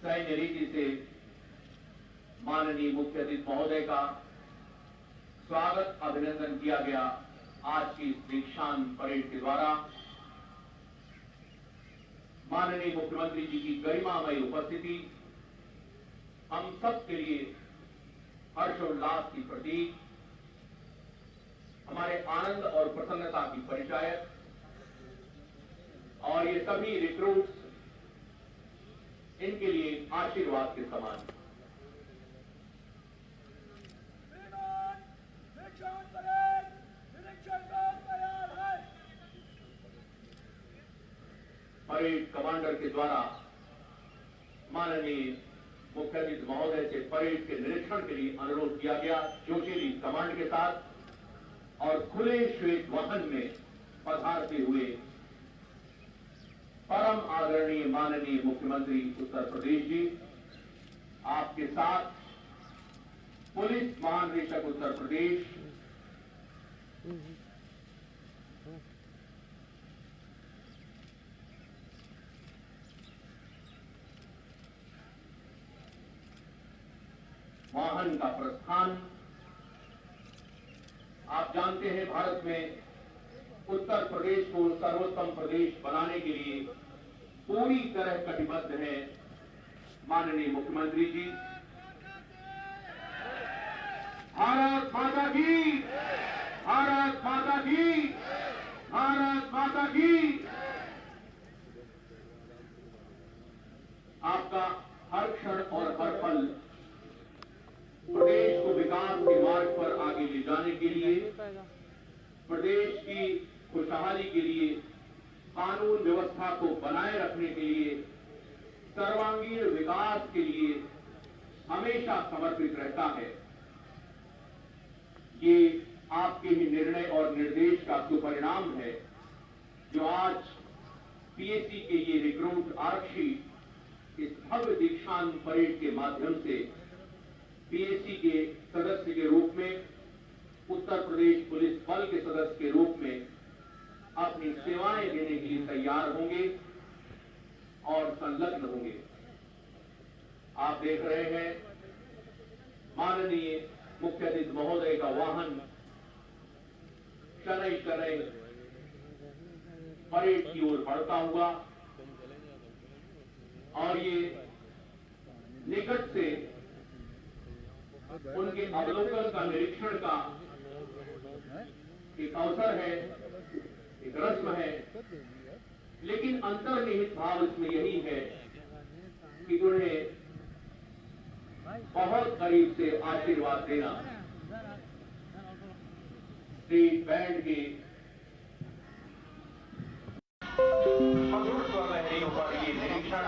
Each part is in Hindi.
सैन्य रीति से माननीय मुख्य अतिथि महोदय का स्वागत अभिनंदन किया गया। आज की दीक्षांत परेड के द्वारा माननीय मुख्यमंत्री जी की गरिमामयी उपस्थिति हम सब के लिए हर्षोल्लास की प्रतीक, हमारे आनंद और प्रसन्नता की परिचायक, और ये सभी रिक्रूट्स इनके लिए आशीर्वाद के समान। परेड कमांडर के द्वारा माननीय मुख्य अतिथि महोदय से परेड के निरीक्षण के लिए अनुरोध किया गया। जोशीली कमांड के साथ और खुले श्वेत वाहन में पधारते हुए परम आदरणीय माननीय मुख्यमंत्री उत्तर प्रदेश जी, आपके साथ पुलिस महानिदेशक उत्तर प्रदेश, वाहन का प्रस्थान। आप जानते हैं भारत में उत्तर प्रदेश को सर्वोत्तम प्रदेश बनाने के लिए पूरी तरह कटिबद्ध है माननीय मुख्यमंत्री जी। भारत माता की, भारत माता की, भारत माता की। आपका हर क्षण और हर पल प्रदेश को विकास के मार्ग पर आगे ले जाने के लिए, प्रदेश की खुशहाली के लिए, कानून व्यवस्था को बनाए रखने के लिए, सर्वांगीण विकास के लिए हमेशा समर्पित रहता है। ये आपके ही निर्णय और निर्देश का सुपरिणाम है जो आज पीएसी के ये रिक्रूट आरक्षी इस भव्य दीक्षांत परेड के माध्यम से पीएसी के सदस्य के रूप में, उत्तर प्रदेश पुलिस बल के सदस्य के रूप में अपनी सेवाएं देने के लिए तैयार होंगे और संलग्न होंगे। आप देख रहे हैं माननीय मुख्य अतिथि महोदय का वाहन शनैः शनैः परेड की ओर बढ़ता हुआ, और ये निकट से उनके अवलोकन का, निरीक्षण का एक अवसर है, एक रस्म है। लेकिन अंतर्निहित भाव इसमें यही है कि उन्हें बहुत करीब से आशीर्वाद देना। स्टेट बैंड के मधुर स्वर लहरियों पर ये निरीक्षण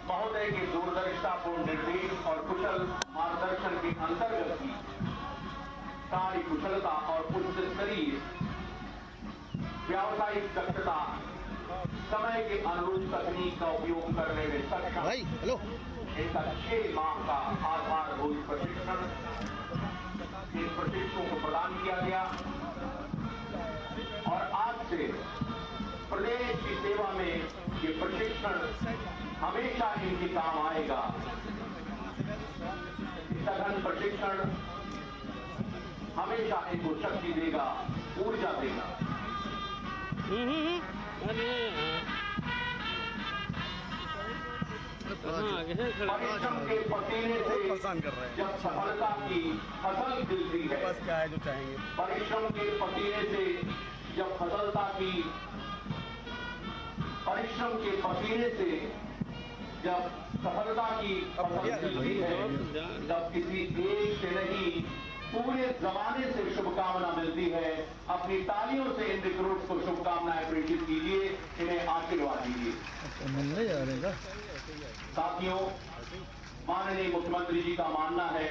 महोदय के दूरदर्शितापूर्ण निर्देश और कुशल मार्गदर्शन के अंतर्गत ही कार्य कुशलता और उच्च स्तरीय व्यावसायिक दक्षता, समय के अनुरूप तकनीक का उपयोग करने में सक्षम इनका 6 माह का आधारभूत प्रशिक्षण इन प्रशिक्षुओं को प्रदान किया गया, और आज से प्रदेश की सेवा में ये प्रशिक्षण हमेशा इनके काम आएगा। सघन प्रशिक्षण हमेशा इनको शक्ति देगा, ऊर्जा देगा। परिश्रम के पसीने से जब सफलता की फसल खिलती है, बस क्या है जो चाहेंगे। परिश्रम के पसीने से जब परिश्रम के पसीने से जब सफलता की फसल खिलती है, तब किसी एक से नहीं पूरे जमाने से शुभकामना मिलती है। अपनी तालियों से इन रिक्रूट्स को शुभकामनाएं प्रेषित कीजिए, इन्हें आशीर्वाद दीजिए। साथियों, माननीय मुख्यमंत्री जी का मानना है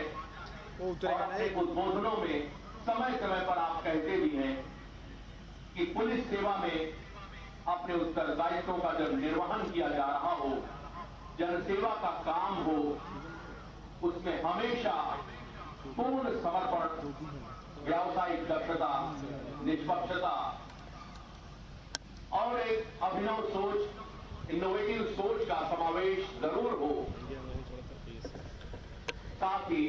और अपने उद्बोधनों में समय समय पर आप कहते भी हैं कि पुलिस सेवा में अपने उत्तरदायित्वों का जब निर्वहन किया जा रहा हो, जनसेवा का काम हो, उसमें हमेशा पूर्ण समर्पण, व्यावसायिक दक्षता, निष्पक्षता और और एक अभिनव सोच, इनोवेटिव सोच का समावेश जरूर हो, साथ ही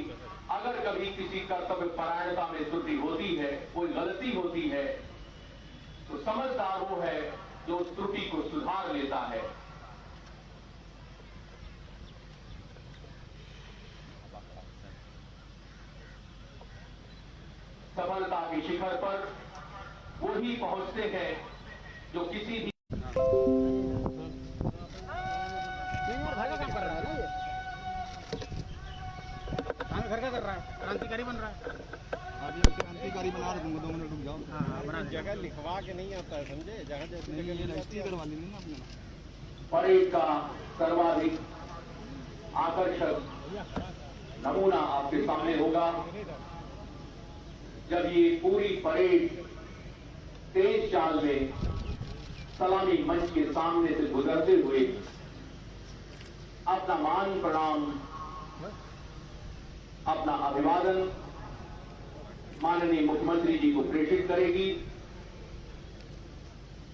अगर कभी किसी कर्तव्य परायणता में त्रुटि होती है, कोई गलती होती है, तो समझदार वो है जो उस त्रुटि को सुधार लेता है। सफलता के शिखर पर वही पहुंचते हैं जो किसी भी घर का कर रहा है, क्रांतिकारी बन रहा है। क्रांतिकारी बना रहे तुमको 2 मिनट रुक जाओ। हाँ, बना जगह लिखवा के नहीं आता है, समझे? जगह रजिस्ट्री करवा लेंगे ना अपना। परेड का सर्वाधिक आकर्षक नमूना आपके सामने होगा जब ये पूरी परेड तेज चाल में सलामी मंच के सामने से गुजरते हुए अपना मान प्रणाम, अपना अभिवादन माननीय मुख्यमंत्री जी को प्रेषित करेगी।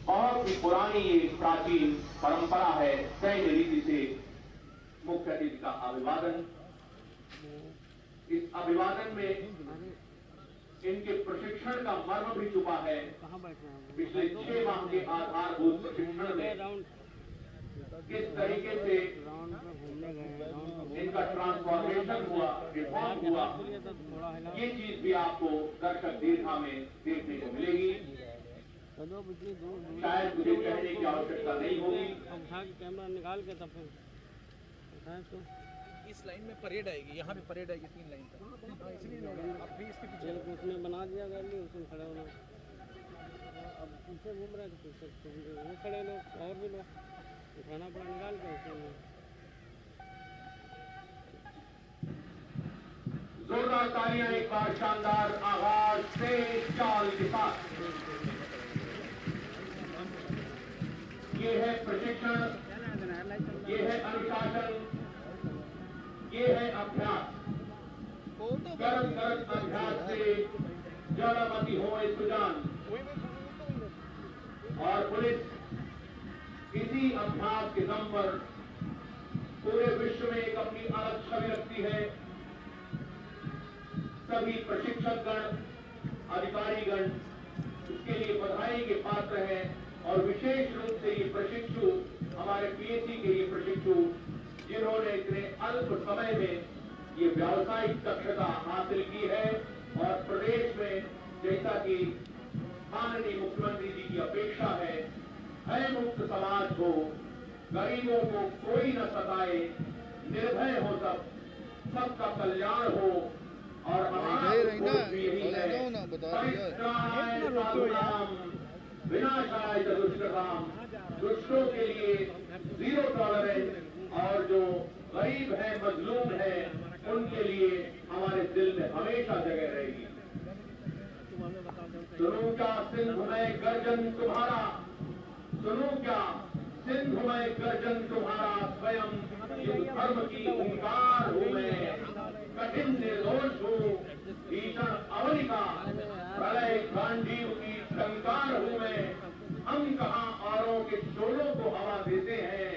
बहुत ही पुरानी ये प्राचीन परंपरा है सैन्य रीति से मुख्य अतिथि का अभिवादन। इस अभिवादन में इनके प्रशिक्षण का मर्म भी छुपा है। पिछले 6 माह के आधारभूत प्रशिक्षण में किस तरीके से इनका ट्रांसफॉर्मेशन हुआ, रिफॉर्म हुआ, ये चीज भी आपको दर्शक दीर्घा में देखने को मिलेगी। शायद मुझे कहने की आवश्यकता नहीं होगी। कैमरा निकाल के तब इस लाइन में परेड आएगी, यहाँ भी परेड आएगी 3 लाइन तक। इसलिए आप भी इसके पीछे उसने बना दिया गैलरी, उसमें खड़े होना। अब पीछे घूम रहे थे, पीछे वो खड़े लोग और भी लोग उठाना पड़ा, निकाल के उसमें। जोरदार तालियां एक बार शानदार आगाज से चाल के साथ। ये है प्रशिक्षण, ये है अनुशासन, ये है अभ्यास। गरम गरम अभ्यास से ज्वालामती हो सुजान। और पुलिस इसी अभ्यास के दम पर पूरे विश्व में एक अपनी अलग छवि रखती है। सभी प्रशिक्षकगण, अधिकारीगण इसके लिए बधाई के पात्र हैं। और विशेष रूप से ये प्रशिक्षु, हमारे पीएसी के ये प्रशिक्षु, जिन्होंने इतने अल्प समय में ये व्यावसायिक दक्षता हासिल की है। और प्रदेश में जैसा कि माननीय मुख्यमंत्री जी की अपेक्षा है, भय मुक्त समाज हो, गरीबों को कोई न सताए, निर्भय हो, सबका कल्याण हो। और हमारा भी यही है, परित्राणाय साधूनाम विनाशाय च दुष्कृताम। दुष्टों के लिए 0 टॉलरेंस और जो गरीब है, मजलूम है, उनके लिए हमारे दिल में हमेशा जगह रहेगी। सुनूं क्या सिंध में गर्जन तुम्हारा, सुनूं क्या सिंध में गर्जन तुम्हारा, स्वयं युग धर्म की हुंकार हूं मैं, कठिन निर्दोष हूं, भीषण अवनि का प्रलय गांडीव की टंकार हूं मैं। हम कहां औरों के शोलों को हवा देते हैं,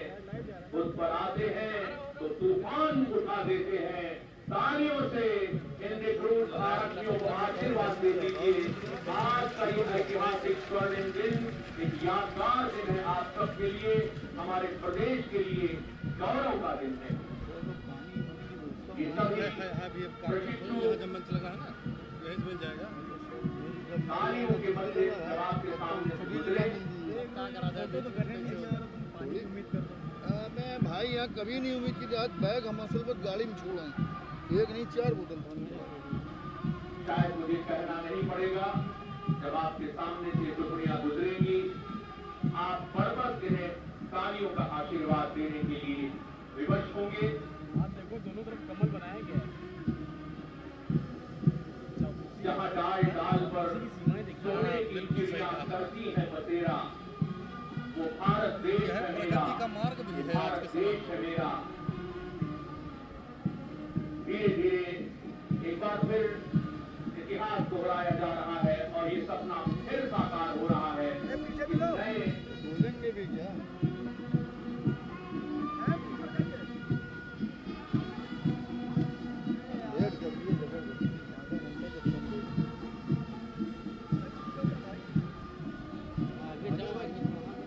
उस पर आते हैं तो तूफान उठा देते हैं। तालियों से इन रिक्रूट आरक्षियों को आशीर्वाद दे दीजिए। आज का ये ऐतिहासिक स्वर्णिम दिन एक यादगार दिन है आप सबके लिए, हमारे प्रदेश के लिए गौरव का दिन है। ये सभी प्रशिक्षु तालियों के बदले जब आपके सामने से गुजरे। मैं भाई यहाँ कभी नहीं उम्मीद की, आज बैग हम असल गाड़ी में छोड़ा है, 1 नहीं 4 बोतल था। शायद मुझे कहना नहीं पड़ेगा, जब आपके सामने से टुकड़ियां गुजरेंगी, आप बरबस इन्हें तालियों का आशीर्वाद देने के लिए विवश होंगे। आप देखो दोनों तरफ कमल बनाया गया है। जहाँ डाल डाल पर सोने की चिड़िया करती है बसेरा, वो भारत देश है मेरा, भारत देश है मेरा। धीरे धीरे एक बार फिर इतिहास दोहराया जा रहा है और ये सपना फिर साकार हो रहा है। नए गया। रेड कर दिए जबरदस्त। आधा घंटे के अंदर आगे जाओ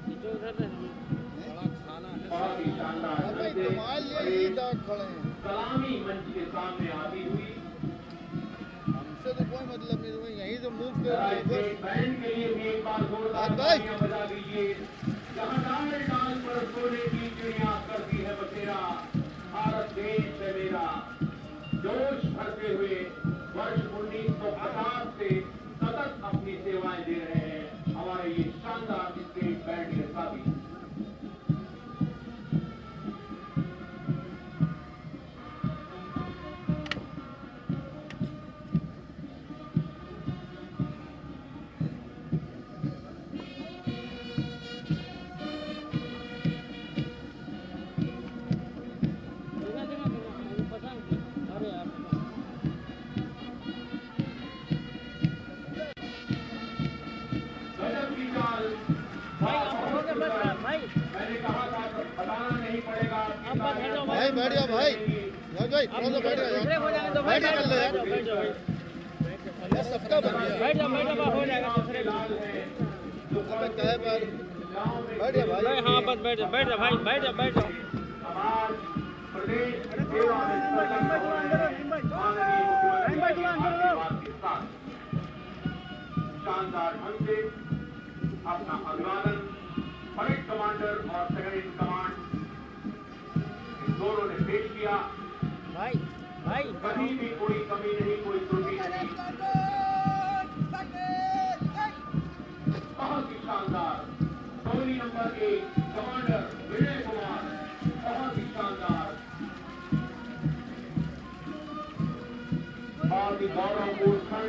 खींचो उधर से बड़ा खाना है। बहुत ही शानदार अब ढंग से कमाल ये दाग खड़े हैं। सलामी मंच के सामने आती हुई हमसे तो कोई मतलब नहीं, तुम्हें यहीं से मूव कर जरा रहे इस बस। बैंड के लिए भी एक बार जोरदार भाई। तालियां बजा दीजिए। जहां डाल डाल पर सोने की चिड़िया करती है बसेरा, भारत देश है मेरा। जोश भरते हुए वर्ष 1950 से सतत अपनी सेवाएं दे रहे हैं हमारे ये शानदार स्टेट बैंड के साथी। गजब की चाल। मैंने कहा था बताना नहीं पड़ेगा। भाई बैठ जाओ भाई। यार भाई थोड़ा सा बैठ जाओ यार। बैठ जा कर ले यार। ये सबका बन गया। बैठ जाओ हो जाएगा दूसरे लाल है जो अबे कहे पर गांव में बैठ जा भाई। हाँ बस बैठ जाओ भाई बैठ जाओ। समाज प्रदेश की सेवा में संलग्न हो रहे हैं माननीय मुख्यमंत्री के आशीर्वाद के साथ शानदार ढंग से अपना अभिवादन परेड कमांडर और सेकंड इन कमांड इन दोनों ने पेश किया। भाई कहीं भी कोई कमी नहीं, कोई त्रुटि नहीं। बहुत ही शानदार टोली नंबर 1 कमांडर विजय कुमार, बहुत ही शानदार, बहुत ही गौरवपूर्ण क्षण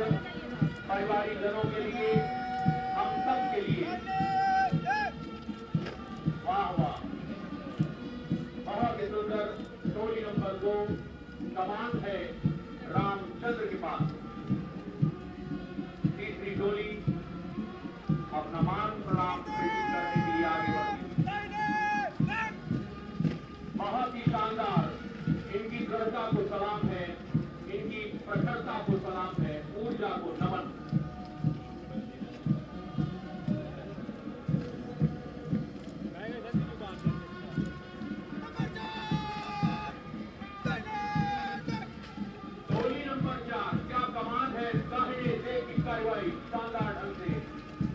पारिवारिक जनों के लिए, हम सब के लिए। वाह वाह, बहुत ही सुंदर। टोली नंबर 2 कमान है रामचंद्र के पास। तीसरी टोली अपना मान प्रणाम प्रेषित करने के लिए आगे बढ़ी। बहुत ही शानदार, इनकी दृढ़ता को सलाम है, इनकी प्रखरता को सलाम है, ऊर्जा को नमन। टोली नंबर 4 क्या कमान है, दाहिने से की कार्रवाई शानदार ढंग से।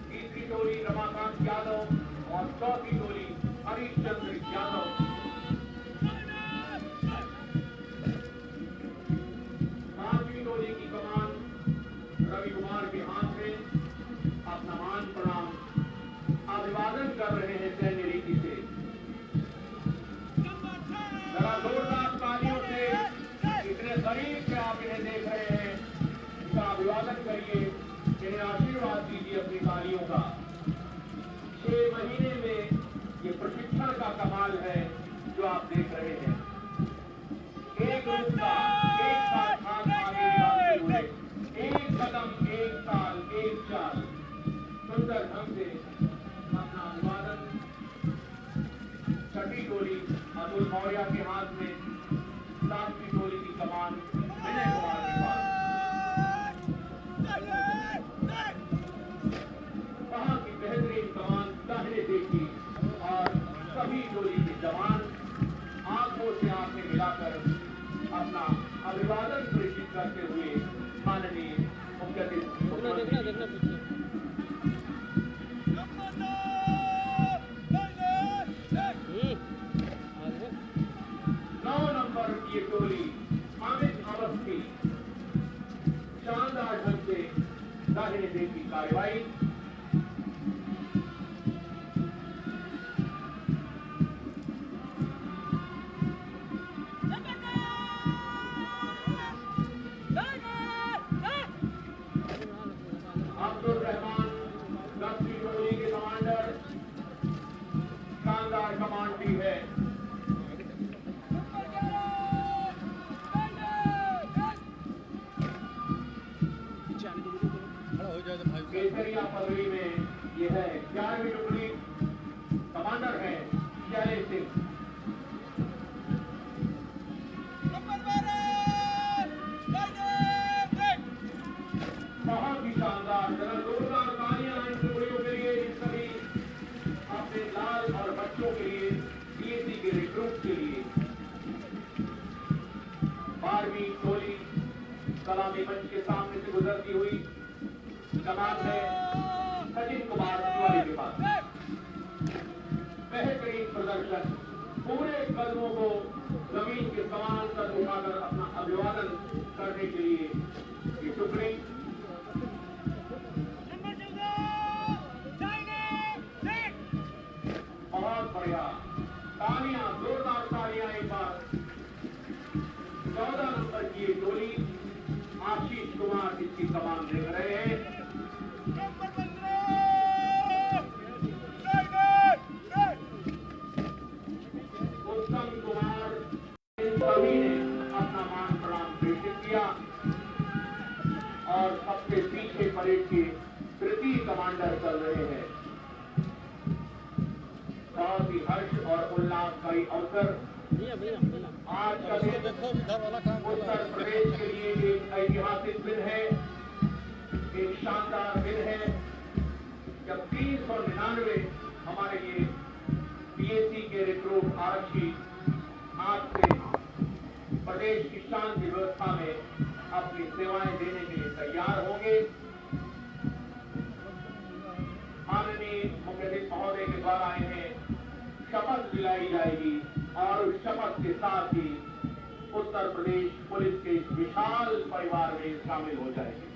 तीसरी टोली रमाकांत यादव और चौथी टोली हरिश्चंद्र यादव। पांचवी टोली की कमान रवि कुमार के हाथ में। अपना मान प्रणाम अभिवादन कर रहे हैं सैन्य रीति से। जरा जोरदार तालियों से इतने करीब से आप इन्हें देख रहे हैं, इनका अभिवादन करिए, इन्हें आशीर्वाद दीजिए अपनी तालियों का। 6 महीने में ये प्रशिक्षण का कमाल है जो आप देख रहे हैं। एक रूप का एक साथ हाथ आगे बढ़ाते हुए, एक कदम एक साल एक चाल, सुंदर ढंग से अपना अभिवादन। छठी टोली अतुल मौर्य के हाथ में, 7वीं टोली की कमान विजय कुमार के पास। बहुत ही बेहतरीन कमान दाहिने देखी और सभी टोली के जवान आंखों से आंखें मिलाकर अपना अभिवादन प्रेषित करते हुए माननीय मुख्यमंत्री देखना पीछे। 9 नंबर की टोली अमित अवस्थी शानदार ढंग से दाहिने देखी कार्रवाई। अब्दुल रहमान 10वीं टोली के कमांडर, शानदार कमांड भी है। खड़ा हो जाए तो भाई। केसरिया पदवी में यह है 11वीं टुकड़ी। कमांडर हैं शैलेश सिंह। बहुत ही शानदार, जरा जोरदार तालियां इन टुकड़ियों के लिए, इन सभी अपने लाल और बच्चों के लिए, बीएससी के रिक्रूट के लिए। 12वीं टोली सलामी मंच के सामने से गुजरती हुई कमान है सचिन कुमार तिवारी के पास। बेहतरीन प्रदर्शन, पूरे कदमों को जमीन के समान कद उठाकर अपना अभिवादन करने के लिए ये टुकड़ी। बहुत बढ़िया, तालियां, जोरदार तालियां एक बार। 14 नंबर की ये टोली, आशीष कुमार इसकी कमान देख रहे हैं। उत्तम कुमार, इन सभी ने अपना मान प्रणाम प्रेषित किया और सबसे पीछे परेड के तृतीय कमांडर चल रहे हैं। बहुत ही हर्ष और उल्लास का ही अवसर आज का दिन उत्तर प्रदेश के लिए एक ऐतिहासिक दिन है, एक शानदार दिन है, जब 399 हमारे ये बीएससी के रिक्रूट आरक्षी आज से प्रदेश की शांति व्यवस्था में अपनी सेवाएं देने के लिए तैयार होंगे। माननीय मुख्याधिकारी महोदय के द्वारा इन्हें शपथ दिलाई जाएगी और उस शपथ के साथ ही उत्तर प्रदेश पुलिस के इस विशाल परिवार में शामिल हो जाएंगे।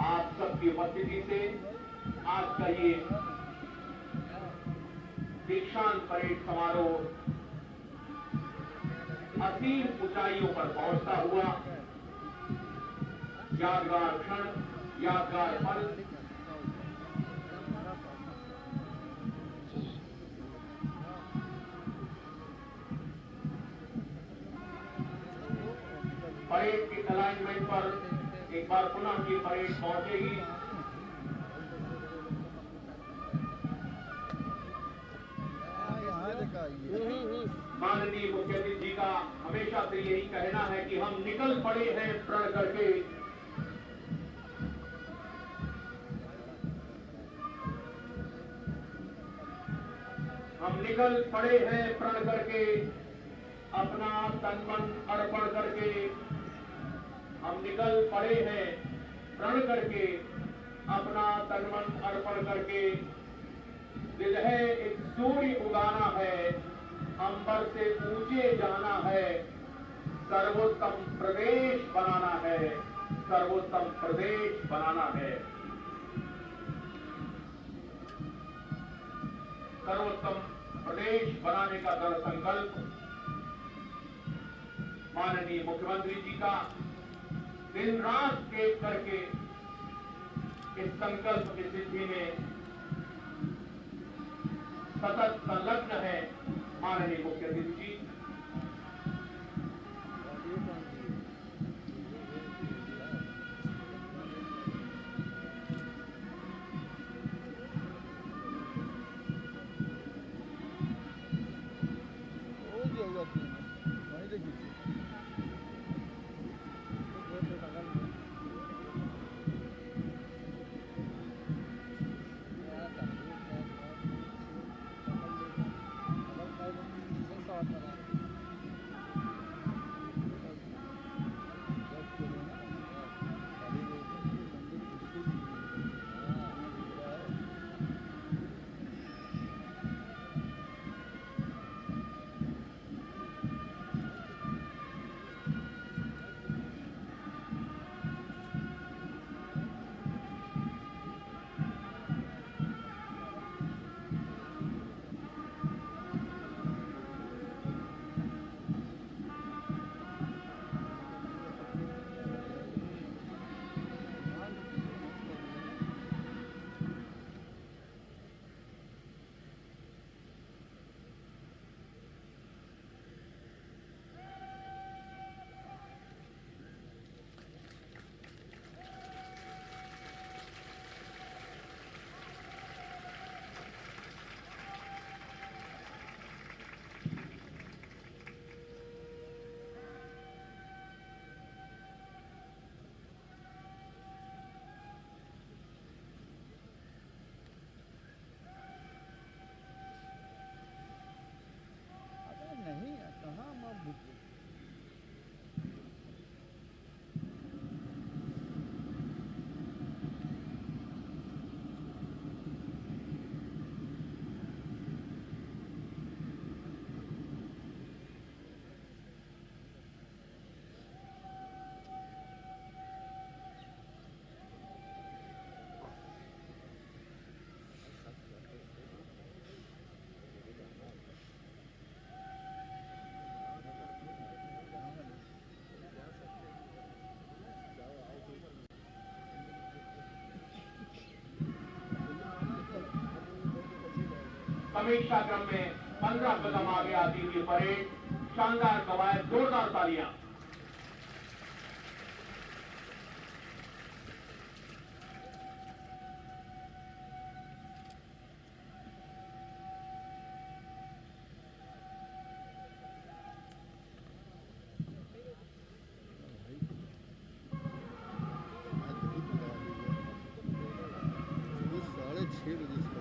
आप सबकी उपस्थिति से आज का ये दीक्षांत परेड समारोह असीम ऊंचाइयों पर पहुंचता हुआ यादगार क्षण, यादगार पल परेड की अलाइनमेंट पर एक बार पुनः की परेड पहुंचेगी। माननीय मुख्यमंत्री जी का हमेशा से यही कहना है कि हम निकल पड़े हैं प्रण करके, हम निकल पड़े हैं प्रण करके, अपना तन मन अर्पण करके, हम निकल पड़े हैं प्रण करके, अपना तन मन अर्पण करके। दिल है एक सूर्य उगाना है, अंबर से ऊंचे जाना है, सर्वोत्तम प्रदेश बनाना है, सर्वोत्तम प्रदेश बनाना है। सर्वोत्तम प्रदेश बनाने का दृढ़ संकल्प माननीय मुख्यमंत्री जी का दिन रात एक करके इस संकल्प की सिद्धि में सतत संलग्न है माननीय मुख्यमंत्री जी। Thank you. समीक्षा क्रम में 15 कदम आगे आती हुई परेड, शानदार कवायद, जोरदार तालियां। सुबह 6:30 बजे से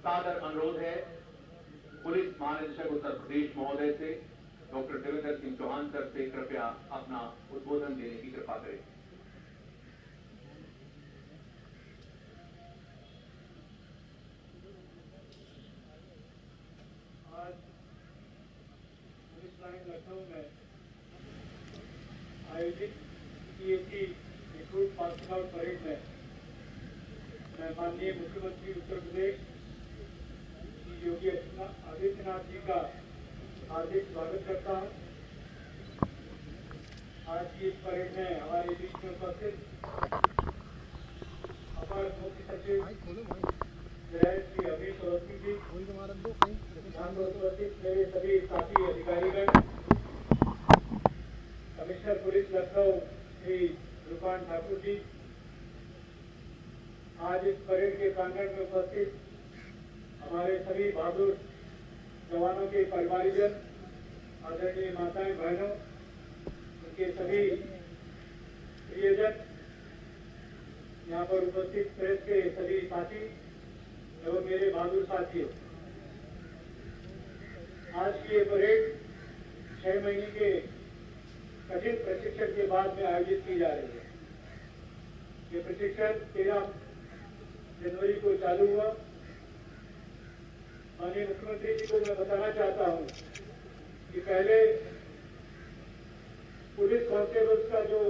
सादर अनुरोध है पुलिस महानिदेशक उत्तर प्रदेश महोदय से, डॉक्टर देवेंद्र सिंह चौहान सर से कृपया अपना उद्बोधन देने की कृपा करें। आज पुलिस लाइन लखनऊ में आयोजित CAC recruit passing out parade में मैं माननीय मुख्यमंत्री उत्तर प्रदेश श्री योगी आदित्यनाथ जी का हार्दिक स्वागत करता हूं। आज की इस परेड में हमारे बीच में उपस्थित अपर मुख्य सचिव गृह श्री अभिष अवस्थी जी, यहाँ पर उपस्थित मेरे सभी साथी अधिकारीगण, कमिश्नर पुलिस लखनऊ श्री रुपान ठाकुर जी, आज इस परेड के प्रांगण में उपस्थित हमारे सभी बहादुर जवानों के परिवारजन, आदरणीय माताएं बहनों, उनके सभी प्रियजन, यहाँ पर उपस्थित प्रेस के सभी साथी एवं मेरे बहादुर साथियों, आज की ये परेड 6 महीने के कठिन प्रशिक्षण के बाद में आयोजित की जा रही है। ये प्रशिक्षण 13 जनवरी को चालू हुआ। माननीय मुख्यमंत्री जी को मैं बताना चाहता हूं कि पहले पुलिस कांस्टेबल्स का जो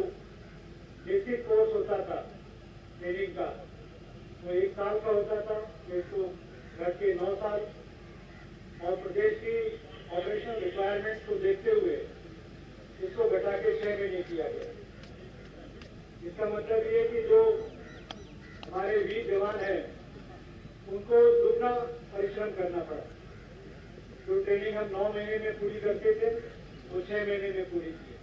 बेसिक कोर्स होता था ट्रेनिंग का, वो 1 साल का होता था, इसको घट के 9 साल, और प्रदेश की ऑपरेशनल रिक्वायरमेंट को देखते हुए इसको घटा के 6 महीने किया गया। इसका मतलब ये कि जो हमारे वीर जवान हैं उनको दुगना परिश्रम करना पड़ा। जो ट्रेनिंग हम 9 महीने में पूरी करते थे वो 6 महीने में पूरी की।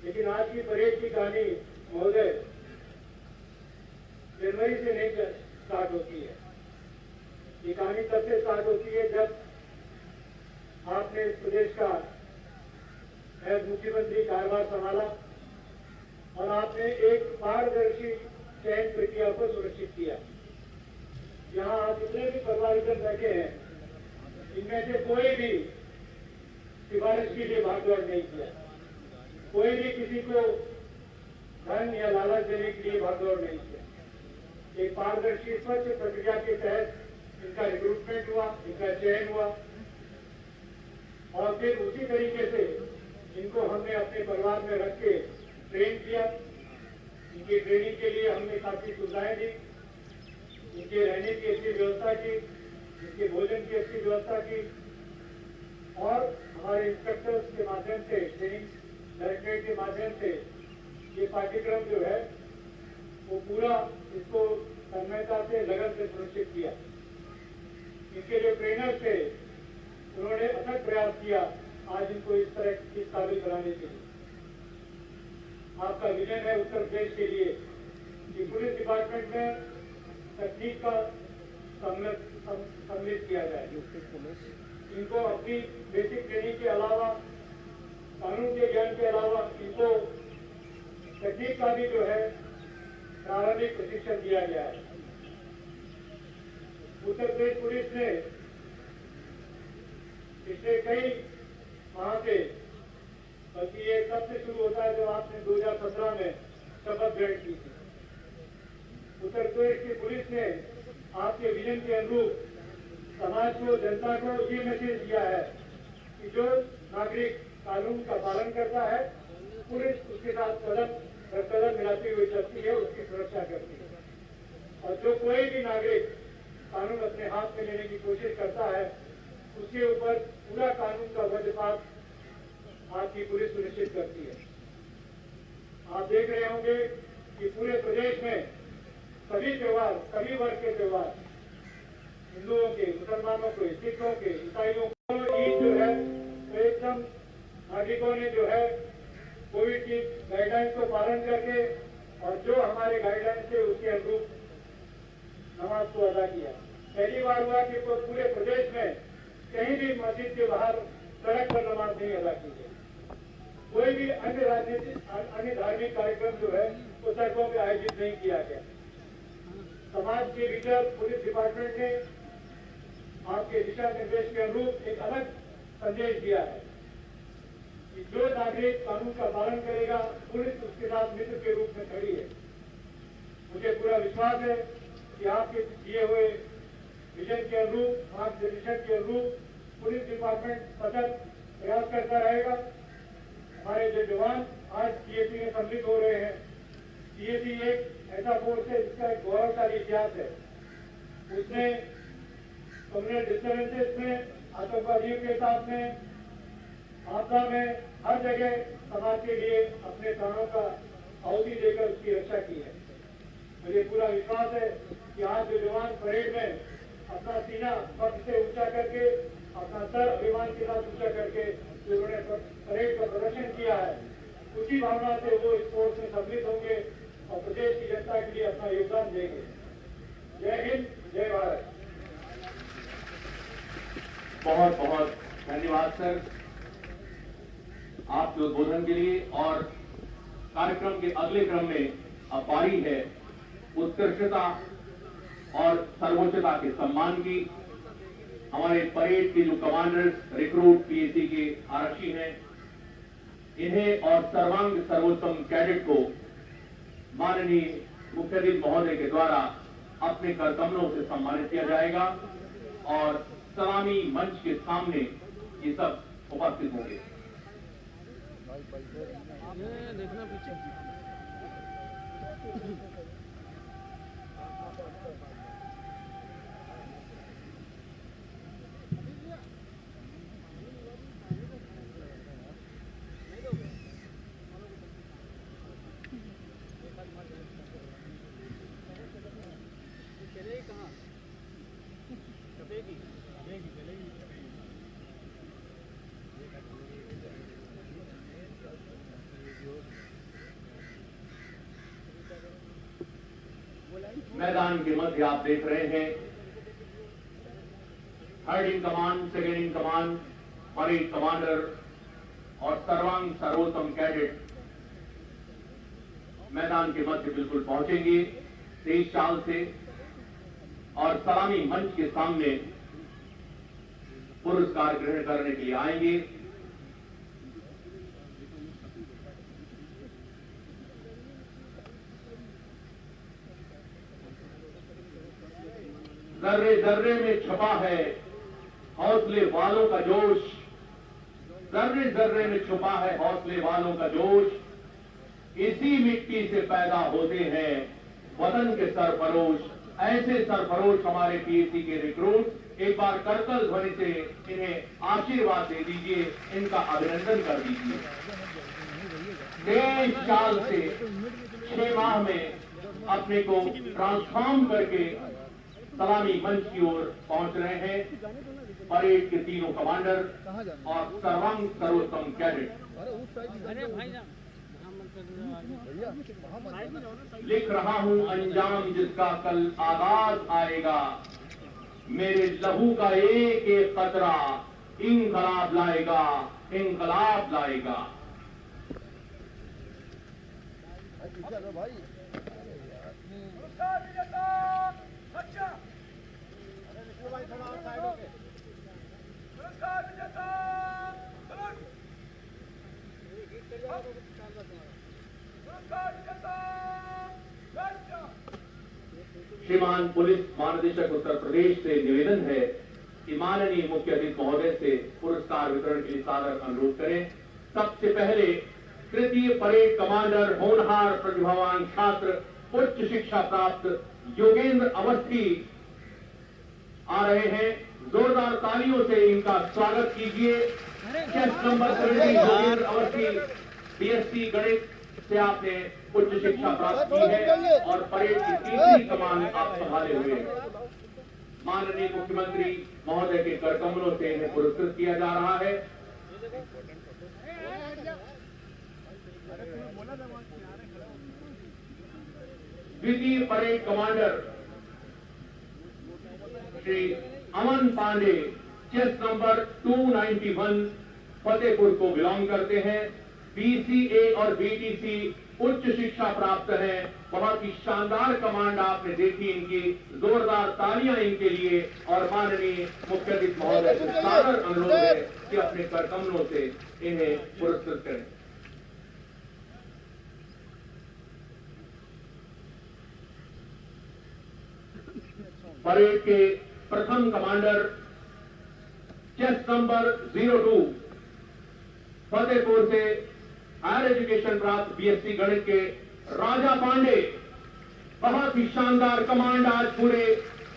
लेकिन आज की परेड की कहानी महोदय जनवरी से नहीं स्टार्ट होती है। ये कहानी तब से स्टार्ट होती है जब आपने इस प्रदेश का एज मुख्यमंत्री कार्यभार संभाला और आपने एक पारदर्शी चयन प्रक्रिया को सुनिश्चित किया। यहाँ आज जितने भी परिवारजन बैठे हैं, इनमें से कोई भी सिफारिश के लिए भागदौड़ नहीं किया, कोई भी किसी को धन या लालच देने के लिए भागदौड़ नहीं किया। एक पारदर्शी स्वच्छ प्रक्रिया के तहत इनका रिक्रूटमेंट हुआ, इनका चयन हुआ, और फिर उसी तरीके से इनको हमने अपने परिवार में रख के ट्रेन किया। इनकी ट्रेनिंग के लिए हमने काफी सुविधाएं दी, इनके रहने की अच्छी व्यवस्था की, इनके भोजन की अच्छी व्यवस्था की, और हमारे इंस्ट्रक्टर्स के माध्यम से, ट्रेनिंग डायरेक्टरेट के माध्यम से ये पाठ्यक्रम जो है वो पूरा इसको तन्मयता से, लगन से सुनिश्चित किया। इनके जो ट्रेनर्स थे उन्होंने अथक प्रयास किया आज इनको इस तरह इस काबिल बनाने के लिए। आपका विजन है उत्तर प्रदेश के लिए कि पुलिस डिपार्टमेंट में तकनीक का सम्मिलित किया जाए। इनको अपनी बेसिक ट्रेनिंग के अलावा, कानून के ज्ञान के अलावा, इनको तकनीक का भी जो है प्रारंभिक प्रशिक्षण दिया गया है। उत्तर प्रदेश पुलिस ने पिछले कई माह से, बल्कि ये तब से शुरू होता है जब आपने 2017 में शपथ ग्रहण की थी। उत्तर प्रदेश की पुलिस ने आपके विजन के अनुरूप समाज को, जनता को ये मैसेज दिया है कि जो नागरिक कानून का पालन करता है, पुलिस उसके साथ कदम मिलाती हुई चलती है, उसकी सुरक्षा करती है। और जो कोई भी नागरिक कानून अपने हाथ में लेने की कोशिश करता है, उसके ऊपर पूरा कानून का वज्रपात आपकी पुलिस सुनिश्चित करती है। आप देख रहे होंगे कि पूरे प्रदेश में सभी त्योहार, सभी वर्ग के त्योहार, हिंदुओं के, मुसलमानों के, सिखों के, ईसाइयों को, ईद जो है तो एकदम नागरिकों ने जो है कोविड की गाइडलाइंस को पालन करके और जो हमारे गाइडलाइंस थे उसके अनुरूप नमाज को अदा किया। पहली बार हुआ कि पूरे प्रदेश में कहीं भी मस्जिद के बाहर सड़क पर नमाज नहीं अदा की गई। कोई भी अन्य धार्मिक कार्यक्रम जो है वो सड़कों पर आयोजित नहीं किया गया। समाज के भीतर पुलिस डिपार्टमेंट ने आपके दिशा निर्देश के अनुरूप एक अलग संदेश दिया है कि जो नागरिक कानून का पालन करेगा, पुलिस उसके साथ मित्र के रूप में खड़ी है। मुझे पूरा विश्वास है कि आपके दिए हुए विजन के अनुरूप, मार्गदर्शन के अनुरूप पुलिस डिपार्टमेंट सतत प्रयास करता रहेगा। हमारे जो जवान आज सीएसी में सम्मिलित हो रहे हैं, सीएसी एक ऐसा फोर्स है जिसका एक गौरवशाली इतिहास है। उसने कम्युनल डिस्टर्बेंसेस में, आतंकवादियों के साथ में, आपदा में, हर जगह समाज के लिए अपने प्राणों का आहुति देकर उसकी रक्षा की है। मुझे पूरा विश्वास है कि आज जो जवान परेड में अपना सीना पक्ष से ऊंचा करके, अपना सर अभिमान के साथ ऊंचा करके जो उन्होंने परेड का प्रदर्शन किया है, उसी भावना से वो इस कोर्स में सम्मिलित होंगे और प्रदेश की जनता के लिए अपना योगदान देंगे। जय हिंद, जय भारत। बहुत बहुत धन्यवाद सर आपके उद्बोधन के लिए। और कार्यक्रम के अगले क्रम में अब बारी है उत्कृष्टता और सर्वोच्चता के सम्मान की। हमारे परेड के जो कमांडर्स, रिक्रूट, पीएसी के आरक्षी हैं, इन्हें और सर्वांग सर्वोत्तम कैडेट को माननीय मुख्याधिकारी महोदय के द्वारा अपने करतमनों से सम्मानित किया जाएगा और सलामी मंच के सामने ये सब उपस्थित होंगे। देखना पीछे मैदान के मध्य आप देख रहे हैं third in command, second in command, parade commander और सर्वांग सर्वोत्तम कैडेट मैदान के मध्य बिल्कुल पहुंचेंगे तेज चाल से और सलामी मंच के सामने पुरस्कार ग्रहण करने के लिए आएंगे। जर्रे जर्रे में छुपा है हौसले वालों का जोश, जर्रे जर्रे में छुपा है हौसले वालों का जोश। इसी मिट्टी से पैदा होते हैं वतन के सरफरोश। ऐसे सरफरोश हमारे पीएसी के रिक्रूट, एक बार करतल ध्वनि से इन्हें आशीर्वाद दे दीजिए, इनका अभिनंदन कर दीजिए। तेज चाल से 6 माह में अपने को ट्रांसफॉर्म करके सलामी मंच की ओर पहुंच रहे हैं परेड के तीनों कमांडर और सर्वांग सर्वोत्तम कैडेट। लिख रहा हूं अंजाम जिसका कल आगाज आएगा, मेरे लहू का एक एक कतरा इंकलाब लाएगा, इंकलाब लाएगा। श्रीमान पुलिस महानिदेशक उत्तर प्रदेश से निवेदन है कि माननीय मुख्य अतिथि महोदय से पुरस्कार वितरण के लिए सादर अनुरोध करें। सबसे पहले तृतीय परेड कमांडर होनहार प्रतिभावान छात्र उच्च शिक्षा प्राप्त योगेंद्र अवस्थी आ रहे हैं। जोरदार तालियों से इनका स्वागत कीजिए। Chest number 30 Yogendra Awasthi BSc गणित से आपने उच्च शिक्षा प्राप्त की है और परेड की तीसरी कमान आप संभाले हुए हैं। माननीय मुख्यमंत्री महोदय के कर कमलों से इन्हें पुरस्कृत किया जा रहा है। द्वितीय परेड कमांडर श्री अमन पांडे चेस्ट नंबर 291 फतेहपुर को बिलोंग करते हैं। बीसीए और बीटीसी उच्च शिक्षा प्राप्त है। बहुत ही शानदार कमांड आपने देखी इनकी। जोरदार तालियां इनके लिए और माननीय मुख्य अतिथि महोदय से सादर अनुरोध है कि अपने कर कमलों से इन्हें पुरस्कृत करें। परेड के प्रथम कमांडर चेस्ट नंबर 02 फतेहपुर से हायर एजुकेशन प्राप्त बीएससी गणित के राजा पांडे। बहुत ही शानदार कमांड आज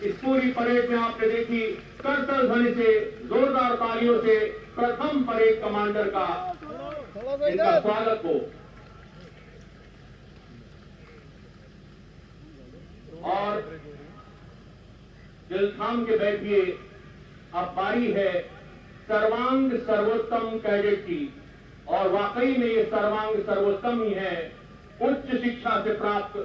इस पूरी परेड में आपने देखी। करतल ध्वनि से जोरदार तालियों से प्रथम परेड कमांडर का इनका स्वागत हो। और दिल थाम के बैठिए। अब बारी है सर्वांग सर्वोत्तम कैडेट की और वाकई में ये सर्वांग सर्वोत्तम ही है। उच्च शिक्षा से प्राप्त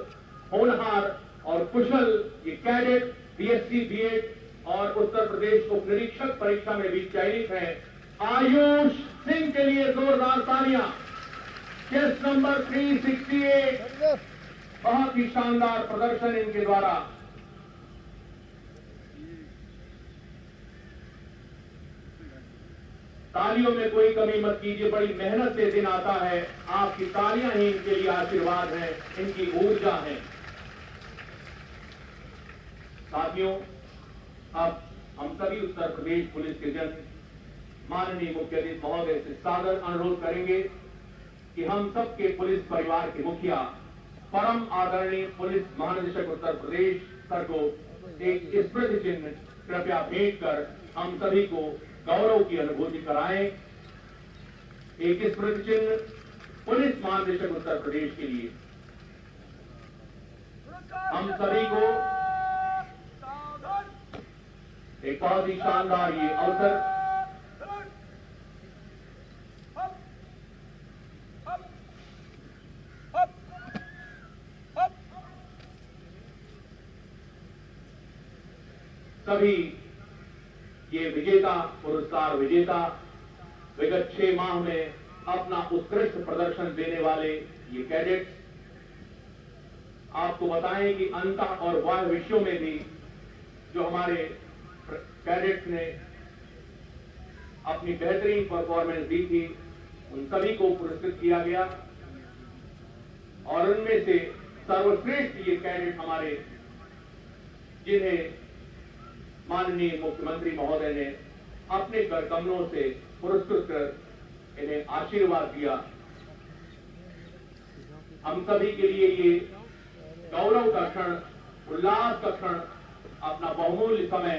होनहार और कुशल ये कैडेट बीएससी बीएड और उत्तर प्रदेश उप निरीक्षक परीक्षा में भी चयनित हैं। आयुष सिंह के लिए जोरदार तालियां। केस नंबर 368 बहुत ही शानदार प्रदर्शन इनके द्वारा। तालियों में कोई कमी मत कीजिए। बड़ी मेहनत से दिन आता है। आपकी तालियां ही इनके लिए आशीर्वाद हैं, इनकी ऊर्जा है। साथियों, अब हम सभी उत्तर प्रदेश पुलिस के जन माननीय मुख्य अतिथि महोदय से सादर अनुरोध करेंगे कि हम सबके पुलिस परिवार के मुखिया परम आदरणीय पुलिस महानिदेशक उत्तर प्रदेश सर को एक स्मृति चिन्ह कृपया भेंट कर हम सभी को गौरव की अनुभूति कराएं। एक स्मृति चिन्ह पुलिस महानिदेशक उत्तर प्रदेश के लिए हम सभी को एक बहुत ही शानदार ये अवसर। सभी ये विजेता पुरस्कार विजेता विगत 6 माह में अपना उत्कृष्ट प्रदर्शन देने वाले ये कैडेट्स आपको बताएं कि अंतः और बाह्य विषयों में भी जो हमारे कैडेट्स ने अपनी बेहतरीन परफॉर्मेंस दी थी उन सभी को पुरस्कृत किया गया और उनमें से सर्वश्रेष्ठ ये कैडेट हमारे जिन्हें माननीय मुख्यमंत्री महोदय ने अपने कर कमलों से पुरस्कृत कर इन्हें आशीर्वाद दिया। हम सभी के लिए ये गौरव का क्षण, उल्लास का क्षण, अपना बहुमूल्य समय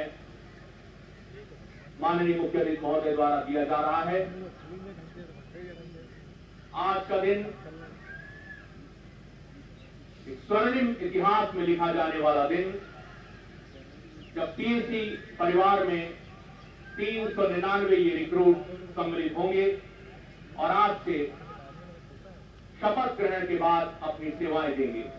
माननीय मुख्य अतिथि महोदय द्वारा दिया जा रहा है। आज का दिन एक स्वर्णिम इतिहास में लिखा जाने वाला दिन, जब पीएससी परिवार में 399 ये रिक्रूट सम्मिलित होंगे और आज से शपथ ग्रहण के बाद अपनी सेवाएं देंगे।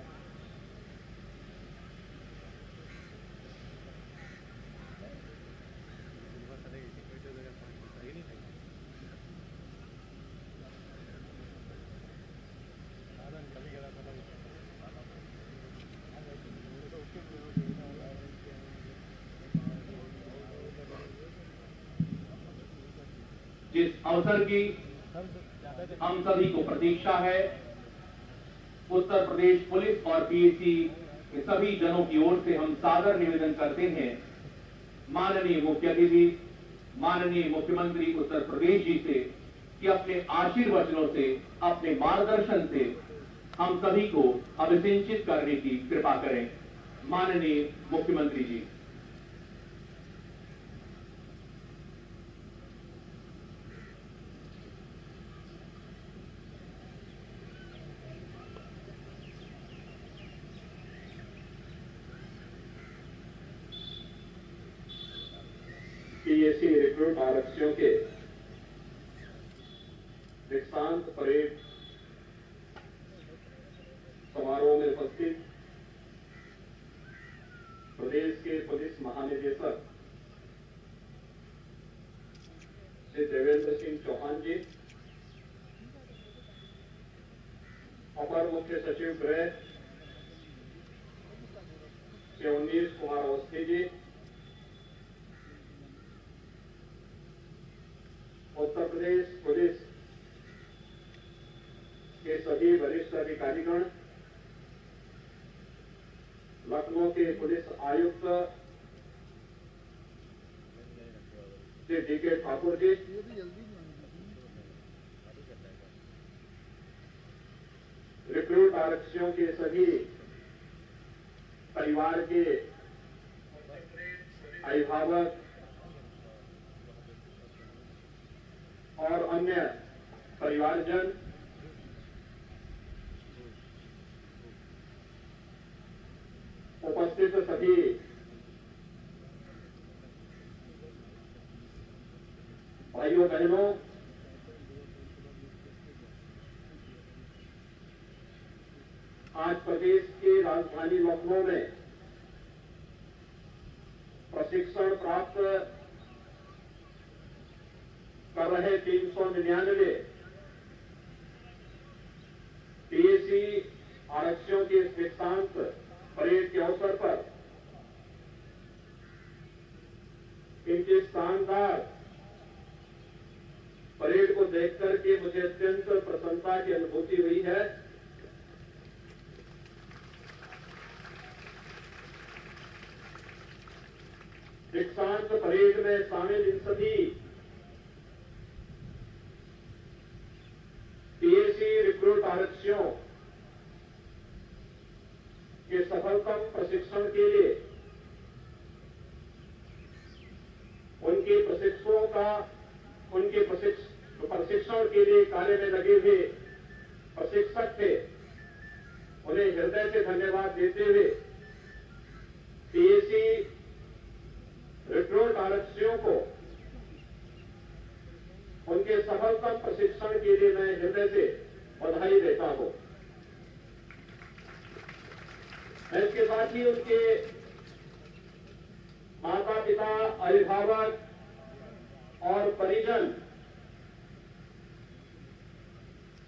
जिस अवसर की हम सभी को प्रतीक्षा है, उत्तर प्रदेश पुलिस और पीएससी कि सभी जनों की ओर से हम सादर निवेदन करते हैं माननीय मुख्य अतिथि, माननीय मुख्यमंत्री उत्तर प्रदेश जी से कि अपने आशीर्वचनों से, अपने मार्गदर्शन से हम सभी को अभिसिंचित करने की कृपा करें। माननीय मुख्यमंत्री जी। पीएसी रिक्रूट आरक्षियों के दीक्षांत परेड समारोह में उपस्थित प्रदेश के पुलिस महानिदेशक श्री देवेंद्र सिंह चौहान जी, अपर मुख्य सचिव गृह श्री उन्नीस कुमार अवस्थी जी, उत्तर प्रदेश पुलिस के सभी वरिष्ठ अधिकारीगण, लखनऊ के पुलिस आयुक्त श्री डी.के. ठाकुर जी, रिक्रूट आरक्षियों के सभी परिवार के अभिभावक और अन्य परिवारजन, उपस्थित सभी भाइयों बहनों, आज प्रदेश के राजधानी लखनऊ में प्रशिक्षण प्राप्त कर रहे 399 पीएसी आरक्षियों के दीक्षांत परेड के अवसर पर इनके शानदार परेड को देखकर के मुझे अत्यंत प्रसन्नता की अनुभूति हुई है। दीक्षांत परेड में शामिल इन सभी पीएसी रिक्रूट आरक्षियों के सफलतम प्रशिक्षण के लिए उनके प्रशिक्षकों का, उनके प्रशिक्षण के लिए कार्य में लगे हुए प्रशिक्षक थे, उन्हें हृदय से धन्यवाद देते हुए पीएसी रिक्रूट आरक्षियों को उनके सफलतम प्रशिक्षण के लिए मैं हृदय से बधाई देता हूं। मैं इसके साथ ही उनके माता पिता, अभिभावक और परिजन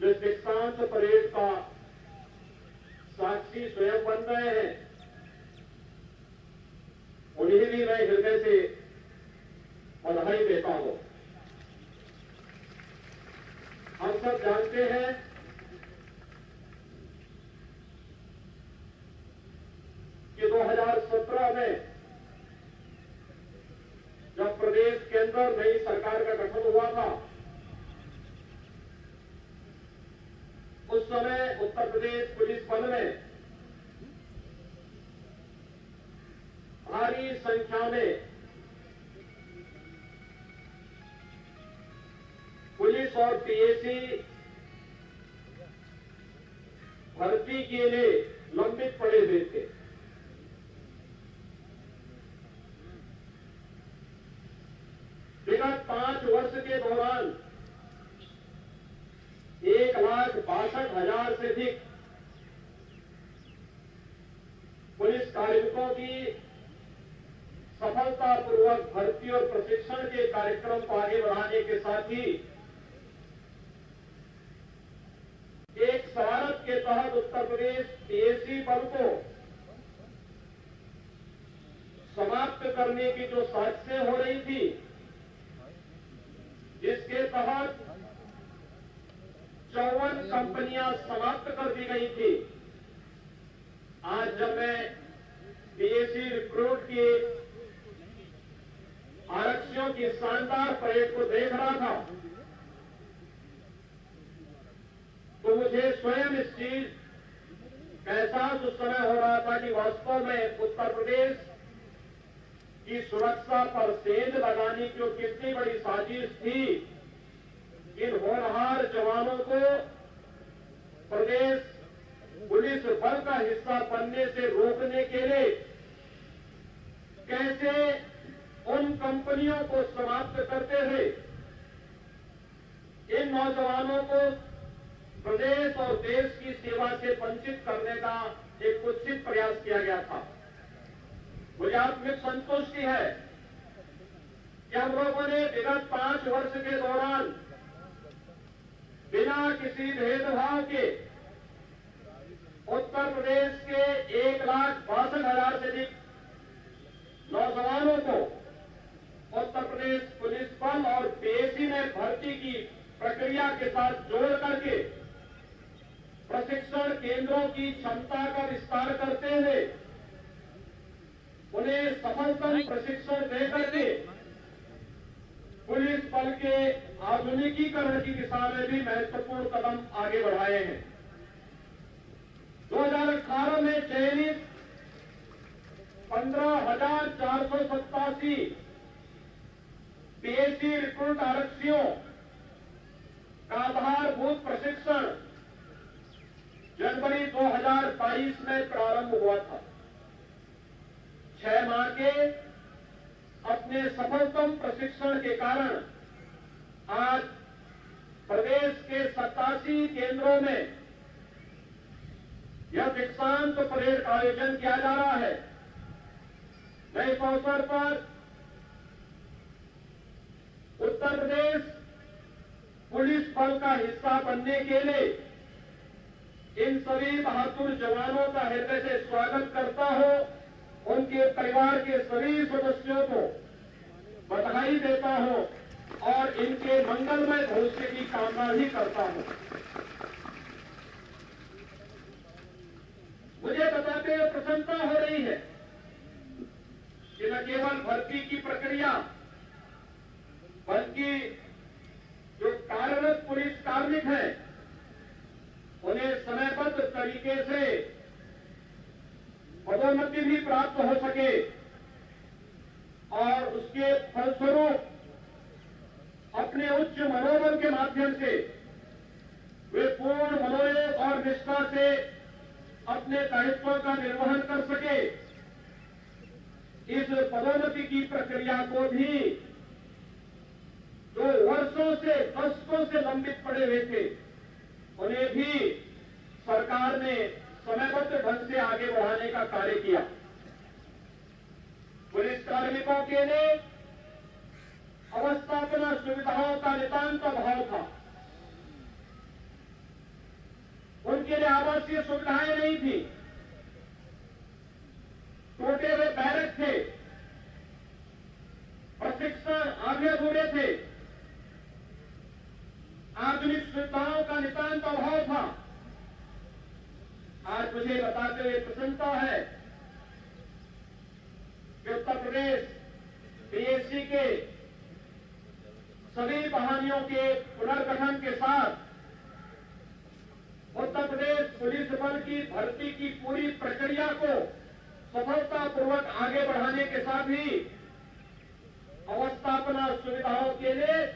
जो दीक्षांत परेड का साक्षी स्वयं बन रहे हैं, उन्हें भी मैं हृदय से बधाई देता हूं। हम सब जानते हैं कि 2017 में जब प्रदेश के अंदर नई सरकार का गठन हुआ था, उस समय उत्तर प्रदेश पुलिस बल में भारी संख्या में पुलिस और पीएसी भर्ती के लिए लंबित पड़े हुए थे। विगत 5 वर्ष के दौरान 1,62,000 से अधिक पुलिस कार्मिकों की सफलतापूर्वक भर्ती और प्रशिक्षण के कार्यक्रम को आगे बढ़ाने के साथ ही एक स्वागत के तहत उत्तर प्रदेश पीएसी बल को समाप्त करने की जो साजिशें हो रही थी, जिसके तहत 54 कंपनियां समाप्त कर दी गई थी, आज जब मैं पीएसी रिक्रूट की आरक्षियों की शानदार परेड को देख रहा था तो मुझे स्वयं इस चीज का एहसास उस समय हो रहा था कि वास्तव में उत्तर प्रदेश की सुरक्षा पर सेंध लगाने की जो कितनी बड़ी साजिश थी, इन होनहार जवानों को प्रदेश पुलिस बल का हिस्सा बनने से रोकने के लिए कैसे उन कंपनियों को समाप्त करते हुए इन नौजवानों को प्रदेश और देश की सेवा से वंचित करने का एक कुत्सित प्रयास किया गया था। मुझे आत्मिक संतुष्टि है कि हम लोगों ने विगत 5 वर्ष के दौरान बिना किसी भेदभाव के उत्तर प्रदेश के 1,62,000 से अधिक नौजवानों को उत्तर प्रदेश पुलिस बल और पीएसी में भर्ती की प्रक्रिया के साथ जोड़ करके प्रशिक्षण केंद्रों की क्षमता का विस्तार करते हुए उन्हें सफलतम प्रशिक्षण देकर के पुलिस बल के आधुनिकीकरण की दिशा में भी महत्वपूर्ण कदम आगे बढ़ाए हैं। 2018 में चयनित 15,487 पीएसी रिक्रूट आरक्षियों का आधारभूत प्रशिक्षण जनवरी 2022 में प्रारंभ हुआ था। 6 माह के अपने सफलतम प्रशिक्षण के कारण आज प्रदेश के 87 केंद्रों में यह दीक्षांत परेड का आयोजन किया जा रहा है। मैं इस अवसर पर उत्तर प्रदेश पुलिस बल का हिस्सा बनने के लिए इन सभी बहादुर जवानों का हृदय से स्वागत करता हूं। उनके परिवार के सभी सदस्यों को बधाई देता हूं और इनके मंगलमय भविष्य की कामना भी करता हूं। मुझे बताते हुए प्रसन्नता हो रही है कि न केवल भर्ती की प्रक्रिया बल्कि जो कार्यरत पुलिस कार्मिक हैं उन्हें समयबद्ध तरीके से पदोन्नति भी प्राप्त हो सके और उसके फलस्वरूप अपने उच्च मनोबल के माध्यम से वे पूर्ण मनोयोग और निष्ठा से अपने दायित्वों का निर्वहन कर सके। इस पदोन्नति की प्रक्रिया को भी जो वर्षों से दशकों से लंबित पड़े हुए थे उन्हें भी सरकार ने समयबद्ध ढंग से आगे बढ़ाने का कार्य किया। पुलिस कार्मिकों के लिए अवस्थापना सुविधाओं का नितांत अभाव था। उनके लिए आवासीय सुविधाएं नहीं थी, टूटे हुए बैरक थे, प्रशिक्षण आधे अधूरे थे, आधुनिक सुविधाओं का नितांत अभाव था। आज मुझे बताते हुए प्रसन्नता है कि उत्तर प्रदेश पीएसी के सभी बहालियों के पुनर्गठन के साथ उत्तर प्रदेश पुलिस बल की भर्ती की पूरी प्रक्रिया को सफलतापूर्वक आगे बढ़ाने के साथ ही अवस्थापना सुविधाओं के लिए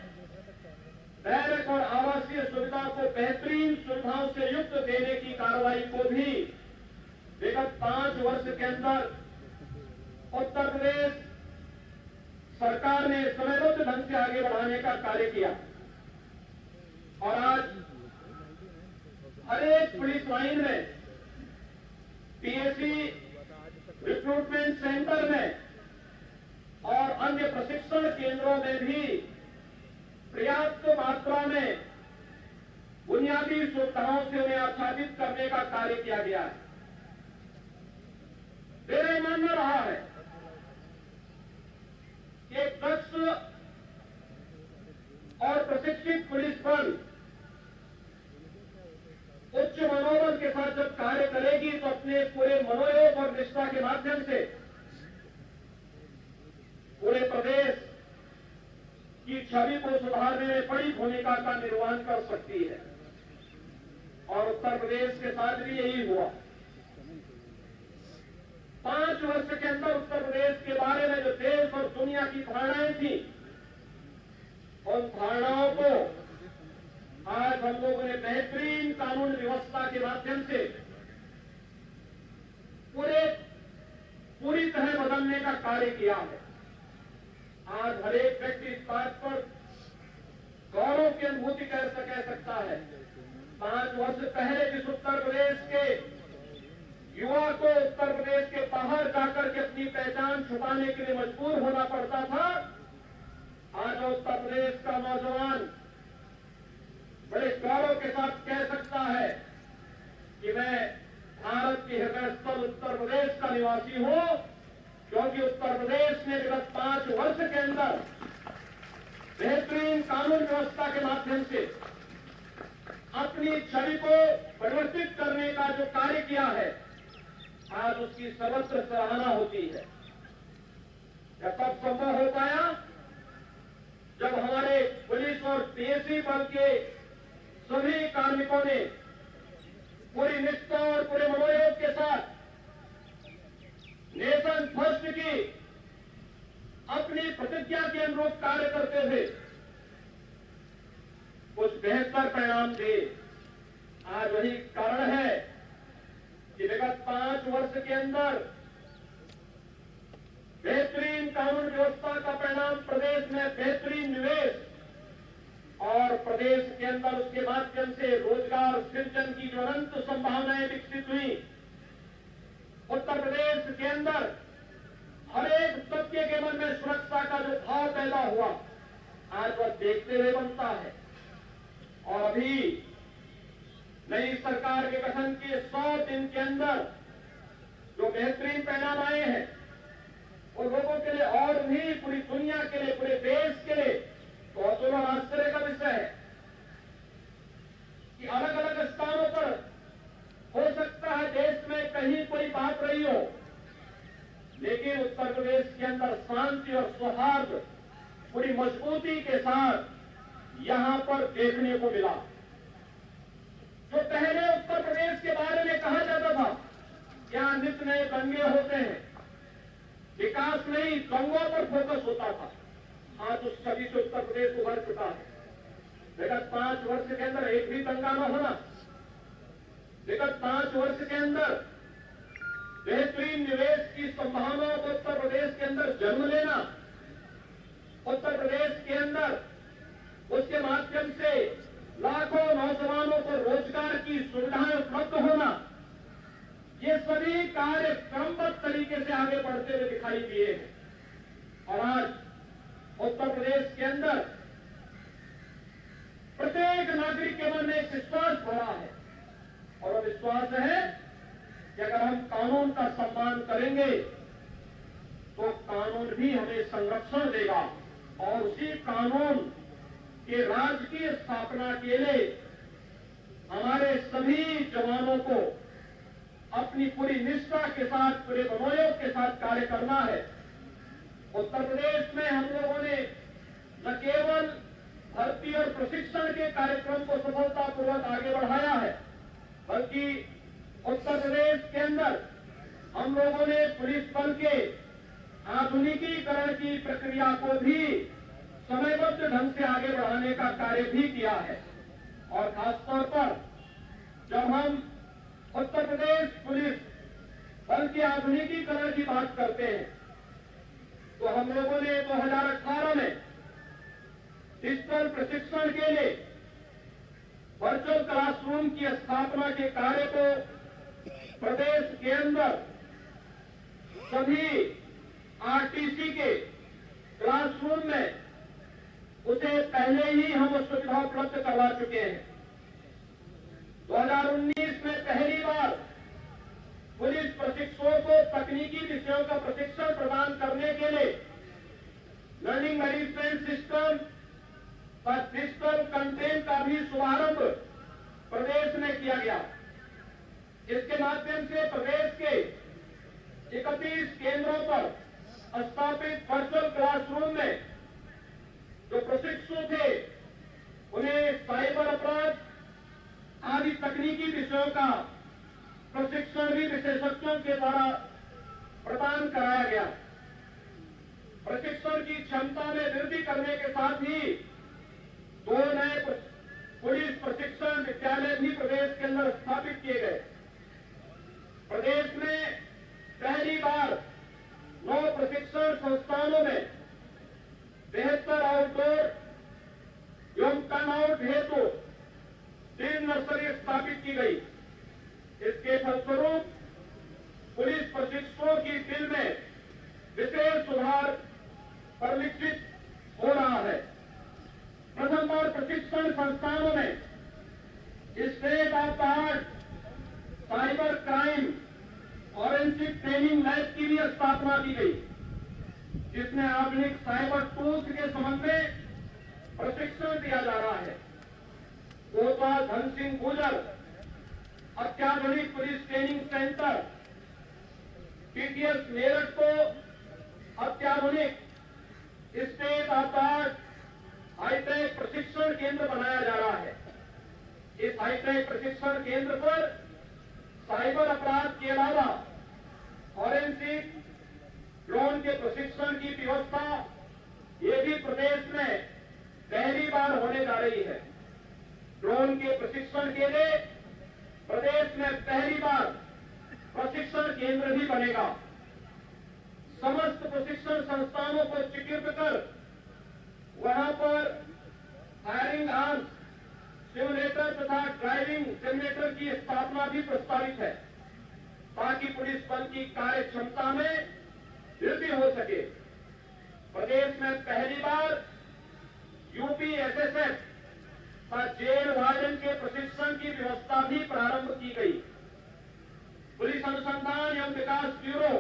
बैरक और आवासीय सुविधाओं को बेहतरीन सुविधाओं से युक्त देने की कार्रवाई को भी विगत 5 वर्ष के अंदर उत्तर प्रदेश सरकार ने समयबद्ध ढंग से आगे बढ़ाने का कार्य किया और आज हर एक पुलिस लाइन में पीएसी रिक्रूटमेंट सेंटर में और अन्य प्रशिक्षण केंद्रों में भी पर्याप्त मात्रा में बुनियादी सुविधाओं से उन्हें आच्छादित करने का कार्य किया गया है। मेरा मानना रहा है कि एक दक्ष और प्रशिक्षित पुलिस बल उच्च मनोबल के साथ जब कार्य करेगी तो अपने अपने पूरे मनोयोग और निष्ठा के माध्यम से पूरे प्रदेश की छवि को सुधारने में बड़ी भूमिका का निर्वहन कर सकती है। और उत्तर प्रदेश के साथ भी यही हुआ। 5 वर्ष के अंदर उत्तर प्रदेश के बारे में जो देश और दुनिया की धारणाएं थी, उन धारणाओं को आज हम लोगों ने बेहतरीन कानून व्यवस्था के माध्यम से पूरी तरह बदलने का कार्य किया है। आज हर एक व्यक्ति इस बात पर गौरव की अनुभूति कह सकता है। 5 वर्ष पहले जिस उत्तर प्रदेश के युवा को उत्तर प्रदेश के बाहर जाकर के अपनी पहचान छुपाने के लिए मजबूर होना पड़ता था, आज उत्तर प्रदेश का नौजवान बड़े गौरव के साथ कह सकता है कि मैं भारत के हृदय स्थल उत्तर प्रदेश का निवासी हूं, क्योंकि उत्तर प्रदेश ने विगत 5 वर्ष के अंदर बेहतरीन कानून व्यवस्था के माध्यम से अपनी छवि को परिवर्तित करने का जो कार्य किया है, आज उसकी सर्वत्र सराहना होती है। यह तब संभव हो पाया जब हमारे पुलिस और पीएससी बल के सभी कार्मिकों ने पूरी निष्ठा और पूरे मनोयोग के साथ नेशन फर्स्ट की अपनी प्रतिज्ञा के अनुरूप कार्य करते थे, कुछ बेहतर परिणाम थे। आज वही कारण है कि विगत 5 वर्ष के अंदर बेहतरीन कानून व्यवस्था का परिणाम प्रदेश में बेहतरीन निवेश और प्रदेश के अंदर उसके माध्यम से रोजगार सृजन की जो अनंत संभावनाएं विकसित हुई। उत्तर प्रदेश के अंदर हर एक तबके के मन में सुरक्षा का जो भाव पैदा हुआ, आज वह देखते हुए बनता है। और अभी नई सरकार के गठन के 100 दिन के अंदर जो बेहतरीन परिणाम आए हैं, वो लोगों के लिए और भी पूरी दुनिया के लिए, पूरे देश के लिए बहुत आश्चर्य का विषय है कि अलग अलग स्थानों पर हो सकता है देश में कहीं कोई बात रही हो, लेकिन उत्तर प्रदेश के अंदर शांति और सौहार्द पूरी मजबूती के साथ यहां पर देखने को मिला। जो पहले उत्तर प्रदेश के बारे में कहा जाता था क्या नित्य नए दंगे होते हैं, विकास नहीं दंगों पर फोकस होता था, आज उस छवि से उत्तर प्रदेश उभर चुका है। विगत 5 वर्ष के अंदर एक भी दंगा न होना, विगत 5 वर्ष के अंदर बेहतरीन निवेश की संभावनाओं को उत्तर प्रदेश के अंदर जन्म लेना, उत्तर प्रदेश के अंदर उसके माध्यम से लाखों नौजवानों को रोजगार की सुविधाएं उपलब्ध होना, ये सभी कार्य क्रमबद्ध तरीके से आगे बढ़ते हुए दिखाई दिए हैं। और आज उत्तर प्रदेश के अंदर प्रत्येक नागरिक के मन में एक विश्वास भरा है, और वह विश्वास है कि अगर हम कानून का सम्मान करेंगे तो कानून भी हमें संरक्षण देगा, और उसी कानून के राज की स्थापना के लिए हमारे सभी जवानों को अपनी पूरी निष्ठा के साथ, पूरे मनोयोग के साथ कार्य करना है। उत्तर प्रदेश में हम लोगों ने न केवल भर्ती और प्रशिक्षण के कार्यक्रम को सफलतापूर्वक आगे बढ़ाया है, बल्कि उत्तर प्रदेश के अंदर हम लोगों ने पुलिस बल के आधुनिकीकरण की प्रक्रिया को भी समयबद्ध ढंग से आगे बढ़ाने का कार्य भी किया है। और खासतौर पर जब हम उत्तर प्रदेश पुलिस बल के आधुनिकीकरण की बात करते हैं, तो हम लोगों ने 2018 में डिजिटल प्रशिक्षण के लिए वर्चुअल क्लासरूम की स्थापना के कार्य को प्रदेश के अंदर सभी आरटीसी के क्लासरूम में उसे पहले ही हम उस सुविधा उपलब्ध करवा चुके हैं। 2019 में पहली बार पुलिस प्रशिक्षुओं को तकनीकी विषयों का प्रशिक्षण प्रदान करने के लिए लर्निंग मैनेजमेंट सिस्टम पर डिजिटल कंटेंट का भी शुभारंभ प्रदेश में किया गया। इसके माध्यम से प्रदेश स्पोर्ट हेतु 3 नर्सरी स्थापित की गई। इसके फलस्वरूप पुलिस प्रशिक्षकों की टीम में विशेष सुधार परिलक्षित हो रहा है। प्रथम बार प्रशिक्षण संस्थानों में state of the art cyber crime forensic training lab की भी स्थापना की गई, जिसमें आधुनिक साइबर टूल्स के संबंध में प्रशिक्षण दिया जा रहा है। कोतवाल धन सिंह गुजर अत्याधुनिक police training centre, TTS Meerut को अत्याधुनिक state of the art hi-tech प्रशिक्षण केंद्र बनाया जा रहा है। इस हाईटेक प्रशिक्षण केंद्र पर साइबर अपराध के अलावा फॉरेंसिक ड्रोन के प्रशिक्षण की व्यवस्था ये भी प्रदेश में पहली बार होने जा रही है। ड्रोन के प्रशिक्षण के लिए प्रदेश में पहली बार प्रशिक्षण केंद्र भी बनेगा। समस्त प्रशिक्षण संस्थानों को चित्रित कर वहां पर फायरिंग आर्म्स सिमुलेटर तथा ड्राइविंग सिमुलेटर की स्थापना भी प्रस्तावित है, ताकि पुलिस बल की कार्य क्षमता में वृद्धि हो सके। प्रदेश में पहली बार यूपी एसएसएफ का जेल वार्डन के प्रशिक्षण की व्यवस्था भी प्रारंभ की गई। पुलिस अनुसंधान एवं विकास ब्यूरो,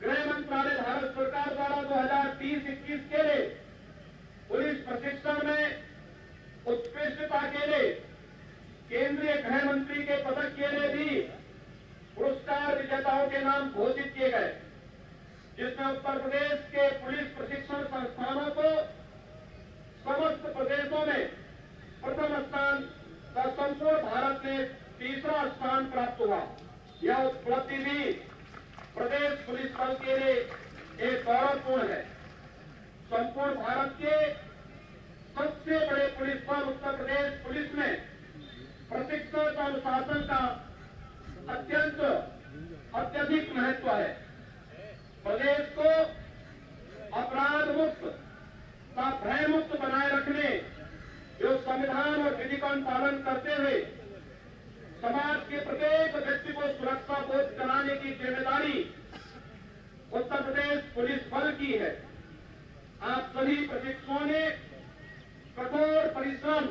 गृह मंत्रालय भारत सरकार द्वारा 2030-21 के लिए पुलिस प्रशिक्षण में उत्कृष्टता के लिए केंद्रीय गृह मंत्री के पदक के लिए भी पुरस्कार विजेताओं के नाम घोषित किए गए, जिसमें उत्तर प्रदेश के पुलिस प्रशिक्षण संस्थानों को समस्त प्रदेशों में प्रथम स्थान का संपूर्ण भारत में तीसरा स्थान प्राप्त हुआ। यह उपलब्धि भी प्रदेश पुलिस बल के लिए एक गौरवपूर्ण है। संपूर्ण भारत के सबसे बड़े पुलिस बल उत्तर प्रदेश पुलिस में प्रशिक्षण और अनुशासन का अत्यधिक महत्व है। प्रदेश को अपराध मुक्त का भय मुक्त बनाए रखने, जो संविधान और विधि का पालन करते हुए समाज के प्रत्येक व्यक्ति को सुरक्षा बोध कराने की जिम्मेदारी उत्तर प्रदेश पुलिस बल की है। आप सभी प्रशिक्षुओं ने कठोर परिश्रम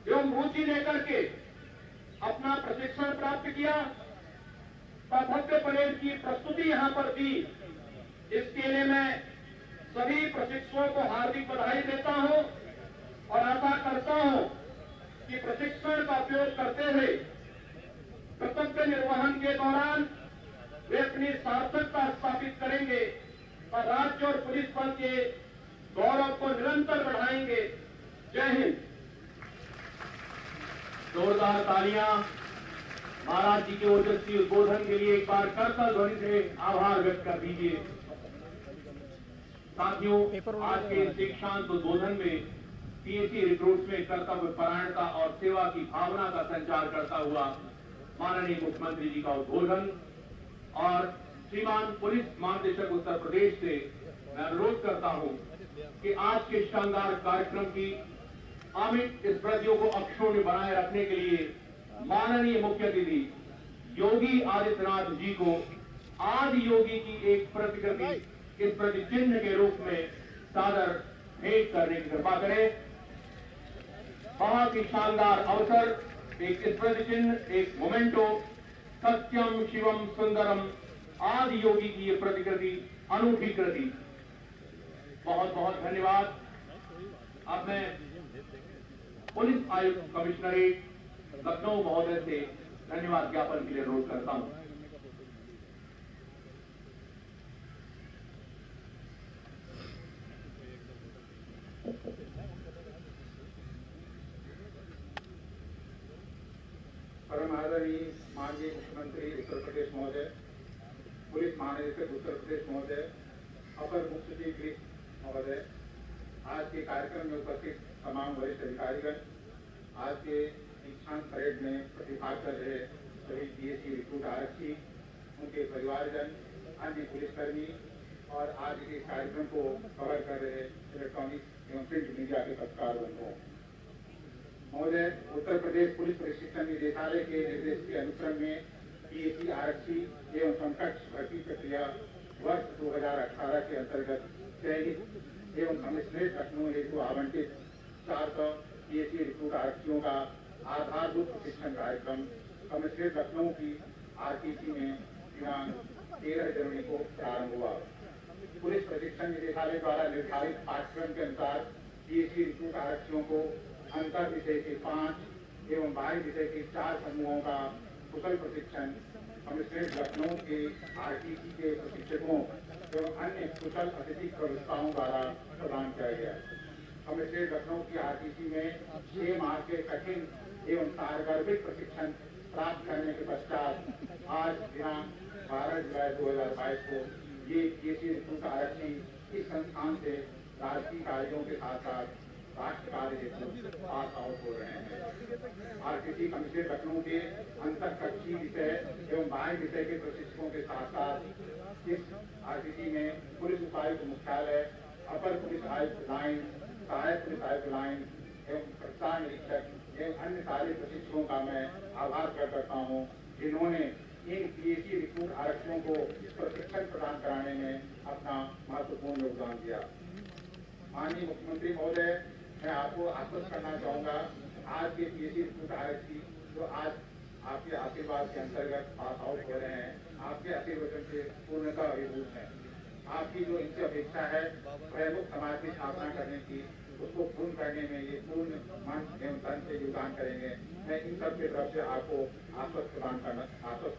एवं रुचि लेकर के अपना प्रशिक्षण प्राप्त किया। भव्य परेड की प्रस्तुति यहां पर दी। इसके लिए मैं सभी प्रशिक्षुओं को हार्दिक बधाई देता हूं और आशा करता हूं कि प्रशिक्षण का उपयोग करते हुए कर्तव्य निर्वहन के दौरान वे अपनी सार्थकता स्थापित करेंगे और राज्य और पुलिस बल के गौरव को निरंतर बढ़ाएंगे। जय हिंद। जोरदार तालियां महाराज जी के ओजस्वी उद्बोधन के लिए एक बार करतल ध्वनि से आभार व्यक्त कर दीजिए। साथियों, आज के दीक्षांत उद्बोधन में पीएसी रिक्रूट्स में कर्तव्य परायणता और सेवा की भावना का संचार करता हुआ माननीय मुख्यमंत्री जी का उद्बोधन और श्रीमान पुलिस महानिदेशक उत्तर प्रदेश से मैं अनुरोध करता हूं कि आज के शानदार कार्यक्रम की अमिट स्मृतियों को अक्षुण्य बनाए रखने के लिए माननीय मुख्य अतिथि योगी आदित्यनाथ जी को आदि योगी की एक प्रतिकृति स्मृति चिन्ह के रूप में सादर भेंट करने की कृपा करें। बहुत ही शानदार अवसर, एक स्मृति चिन्ह, एक मोमेंटो, सत्यम शिवम सुंदरम आदि योगी की ये प्रतिकृति, अनूठी कृति। बहुत बहुत धन्यवाद। अब मैं पुलिस आयुक्त कमिश्नरेट लखनऊ महोदय से धन्यवाद ज्ञापन के लिए अनुरोध करता हूं। परम आदरणीय माननीय मुख्यमंत्री उत्तर प्रदेश महोदय, पुलिस महानिदेशक उत्तर प्रदेश महोदय, अपर मुख्य सचिव गृह महोदय, आज के कार्यक्रम में उपस्थित तमाम वरिष्ठ अधिकारीगण, आज के दीक्षांत परेड में प्रतिभाग कर रहे सभी पीएसी रिक्रूट आरक्षी, उनके परिवारजन, अन्य पुलिसकर्मी और आज के कार्यक्रम को कवर कर रहे इलेक्ट्रॉनिक्स एवं प्रिंट मीडिया के पत्रकार बंधुओं, महोदय, उत्तर प्रदेश पुलिस प्रशिक्षण निदेशालय के निर्देश के अनुक्रम में पीएसी आरक्षी एवं समकक्ष भर्ती प्रक्रिया वर्ष 2018 के अंतर्गत चयनित एवं कमिश्नरेट लखनऊ हेतु आवंटित 400 पीएसी रिक्रूट आरक्षियों का आधारभूत प्रशिक्षण कार्यक्रम कमिश्नरेट लखनऊ की आरटीसी में दिनांक 13 जनवरी को प्रारंभ हुआ। पुलिस प्रशिक्षण निदेशालय द्वारा निर्धारित पाठ्यक्रम के अनुसार पीएसी रिक्रूट आरक्षियों को अंतर विषय के 5 एवं बाह्य विषय के 4 समूहों का कुशल प्रशिक्षण कमिश्नरेट लखनऊ के आरटीसी के प्रशिक्षकों एवं अन्य कुशल अतिथि प्रवक्ताओं द्वारा प्रदान किया गया। कमिश्नरेट लखनऊ की आरटीसी में 6 माह के कठिन एवं सारगर्भिक प्रशिक्षण प्राप्त करने के पश्चात आज दिनांक 12 जुलाई 2022 को ये पीएसी रिक्रूट आरक्षी इस संस्थान से राजकीय कार्यों के साथ साथ राष्ट्र कार्य हेतु पास आउट हो रहे हैं। आरटीसी कमिश्नरेट लखनऊ के अंतरकक्षीय विषय एवं बाह्य विषय के प्रशिक्षकों के साथ साथ इस आरटीसी में पुलिस उपायुक्त मुख्यालय, अपर पुलिस आयुक्त लाइन, सहायक पुलिस आयुक्त लाइन एवं प्रसार निरीक्षक एवं अन्य सारे प्रशिक्षकों का मैं आभार प्रकट करता हूँ, जिन्होंने इन पीएसी रिक्रूट आरक्षियों को प्रशिक्षण प्रदान कराने में अपना महत्वपूर्ण योगदान दिया। माननीय मुख्यमंत्री महोदय, मैं आपको आश्वस्त करना चाहूँगा, आज के पीएसी रिक्रूट आरक्षी जो आज आपके आशीर्वाद के अंतर्गत पास आउट हो रहे हैं, आपके आशीर्वाद से पूर्णतः अभिभूत हैं। आपकी जो इनसे अपेक्षा है प्रमुख समाज की स्थापना करने की, उसको पूर्ण करने में ये पूर्ण मन एवं तन से योगदान करेंगे। मैं इन सब के तरफ से आपको आश्वस्त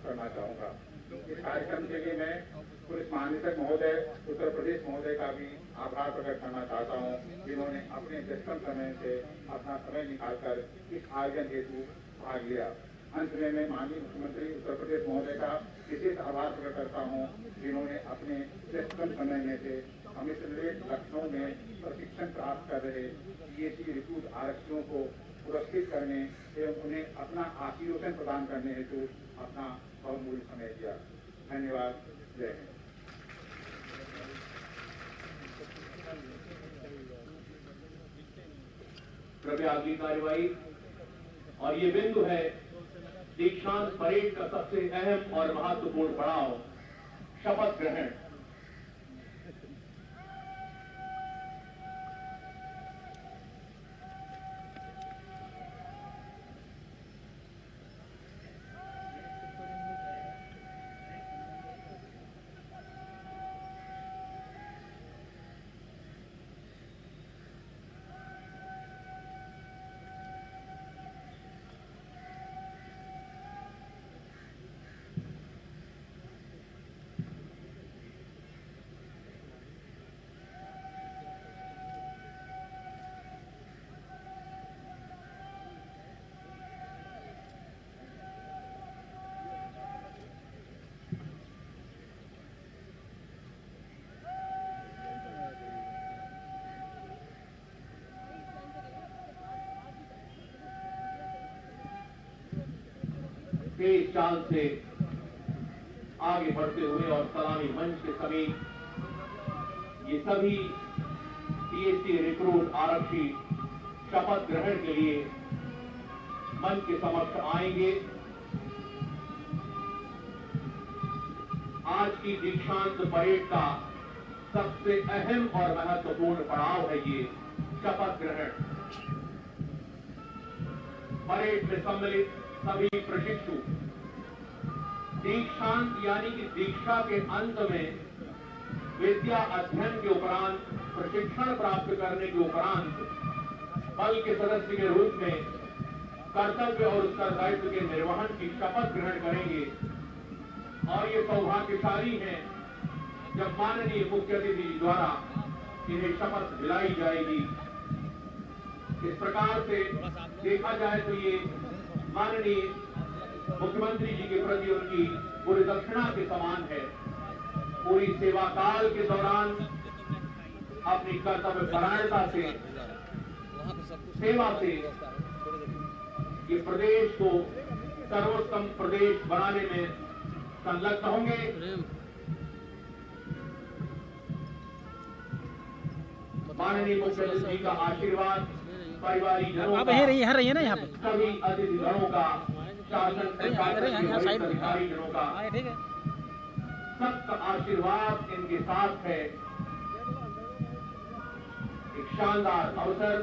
करना चाहूँगा। इस कार्यक्रम के लिए मैं पुलिस महानिदेशक महोदय, उत्तर प्रदेश महोदय का भी आभार प्रकट करना चाहता हूँ, जिन्होंने अपने व्यस्तम समय से अपना समय निकालकर इस आयोजन हेतु भाग लिया। अंत में मैं माननीय मुख्यमंत्री उत्तर प्रदेश महोदय का विशेष आभार प्रकट करता हूँ, जिन्होंने अपने व्यस्तम समय में से कमिश्नरेट लखनऊ में प्रशिक्षण प्राप्त कर रहे पीएसी रिक्रूट आरक्षियों को पुरस्कृत करने एवं उन्हें अपना आशीर्वाद प्रदान करने हेतु अपना बहुमूल्य समय दिया। धन्यवाद। जय हिंद। कृपया अगली कार्यवाही। और ये बिंदु है दीक्षांत परेड का सबसे अहम और महत्वपूर्ण पड़ाव, शपथ ग्रहण। तेज चाल से आगे बढ़ते हुए और सलामी मंच के समीप ये सभी पीएसी रिक्रूट आरक्षी शपथ ग्रहण के लिए मंच के समक्ष आएंगे। आज की दीक्षांत परेड का सबसे अहम और महत्वपूर्ण पड़ाव है ये शपथ ग्रहण। परेड में सम्मिलित सभी प्रशिक्षु दीक्षांत यानी कि दीक्षा के अंत में विद्या अध्ययन के उपरांत प्रशिक्षण प्राप्त करने के उपरांत बल के सदस्य के रूप में कर्तव्य और उत्तरदायित्व के निर्वहन की शपथ ग्रहण करेंगे। और ये सौभाग्यशाली है जब माननीय मुख्य अतिथि द्वारा इन्हें शपथ दिलाई जाएगी। इस प्रकार से देखा जाए तो ये माननीय मुख्यमंत्री जी के प्रति उनकी पूरी दक्षिणा के समान है। पूरी सेवा काल के दौरान अपनी कर्तव्य परायणता से, सेवा से ये प्रदेश को सर्वोत्तम प्रदेश बनाने में संलग्न होंगे। माननीय मुख्यमंत्री जी का आशीर्वाद परिवारी जनों आप का, यहीं रहिए ना यहाँ पे सभी अतिथि गणों का, शासन अधिकारी जनों का ठीक है सबका आशीर्वाद इनके साथ है। एक शानदार अवसर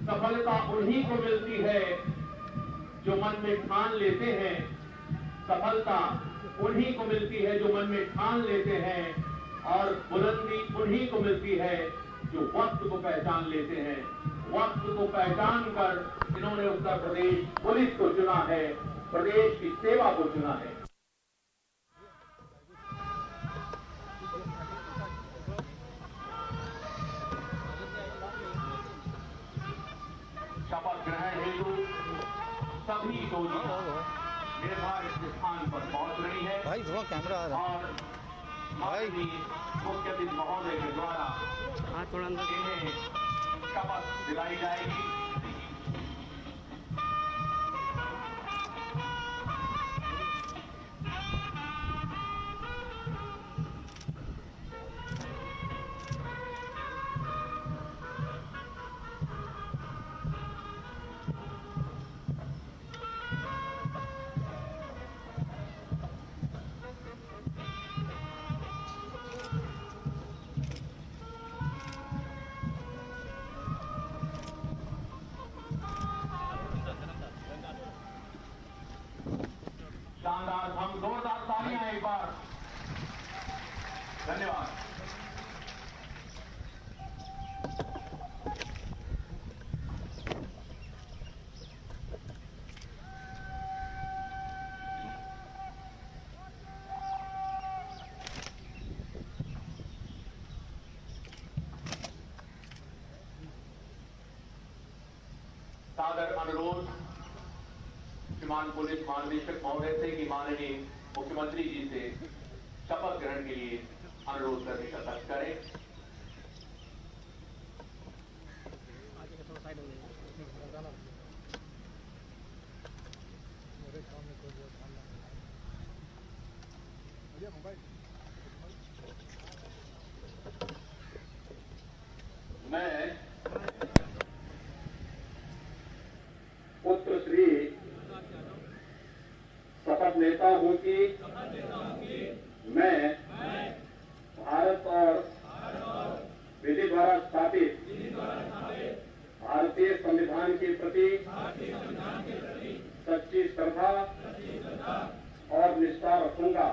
सफलता उन्हीं को मिलती है जो मन में ठान लेते हैं। सफलता उन्हीं को मिलती है जो मन में ठान लेते हैं और बुलंदी उन्हीं को मिलती है जो वक्त को पहचान लेते हैं। वक्त को पहचान कर इन्होंने उत्तर प्रदेश पुलिस को चुना है, प्रदेश की सेवा को चुना है। शपथ ग्रहण हेतु सभी टोलियां निर्धारित स्थान पर पहुंच रही है भाई थोड़ा कैमरा आ रहा है और माननीय मुख्य अतिथि महोदय के द्वारा थोड़ा अंदर इन्हें शपथ दिलाई जाएगी। शानदार, हम जोरदार तालियां एक बार। धन्यवाद। सादर अनुरोध श्रीमान पुलिस महानिदेशक महोदय से कि माननीय मुख्यमंत्री जी से शपथ ग्रहण के लिए अनुरोध करने का तक करें। मैं पुत्र श्री शपथ लेता हूं कि मैं भारत और विधि द्वारा स्थापित भारतीय संविधान के प्रति सच्ची श्रद्धा और निष्ठा रखूंगा।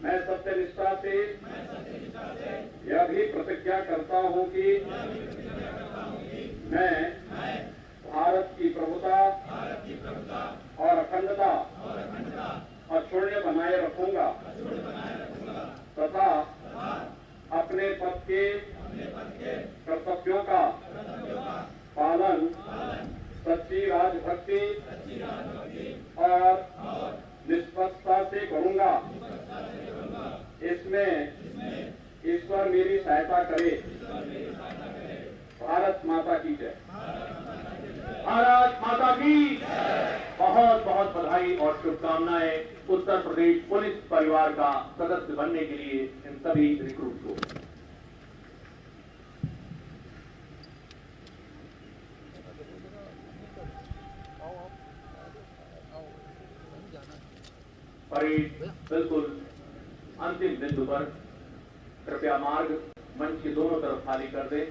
मैं सत्यनिष्ठा से यह भी प्रतिज्ञा करता हूं कि मैं भारत की प्रभुता और अखंडता अक्षुण्य बनाए रखूंगा तथा अपने पद के कर्तव्यों का पालन सच्ची राजभक्ति और निष्पक्षता से करूंगा। इसमें ईश्वर मेरी सहायता करे। भारत माता की जय। भारत माता की बहुत बहुत बधाई और शुभकामनाएं उत्तर प्रदेश पुलिस परिवार का सदस्य बनने के लिए इन सभी रिक्रूट को। परेड बिल्कुल अंतिम बिंदु पर। कृपया मार्ग मंच के दोनों तरफ खाली कर दें।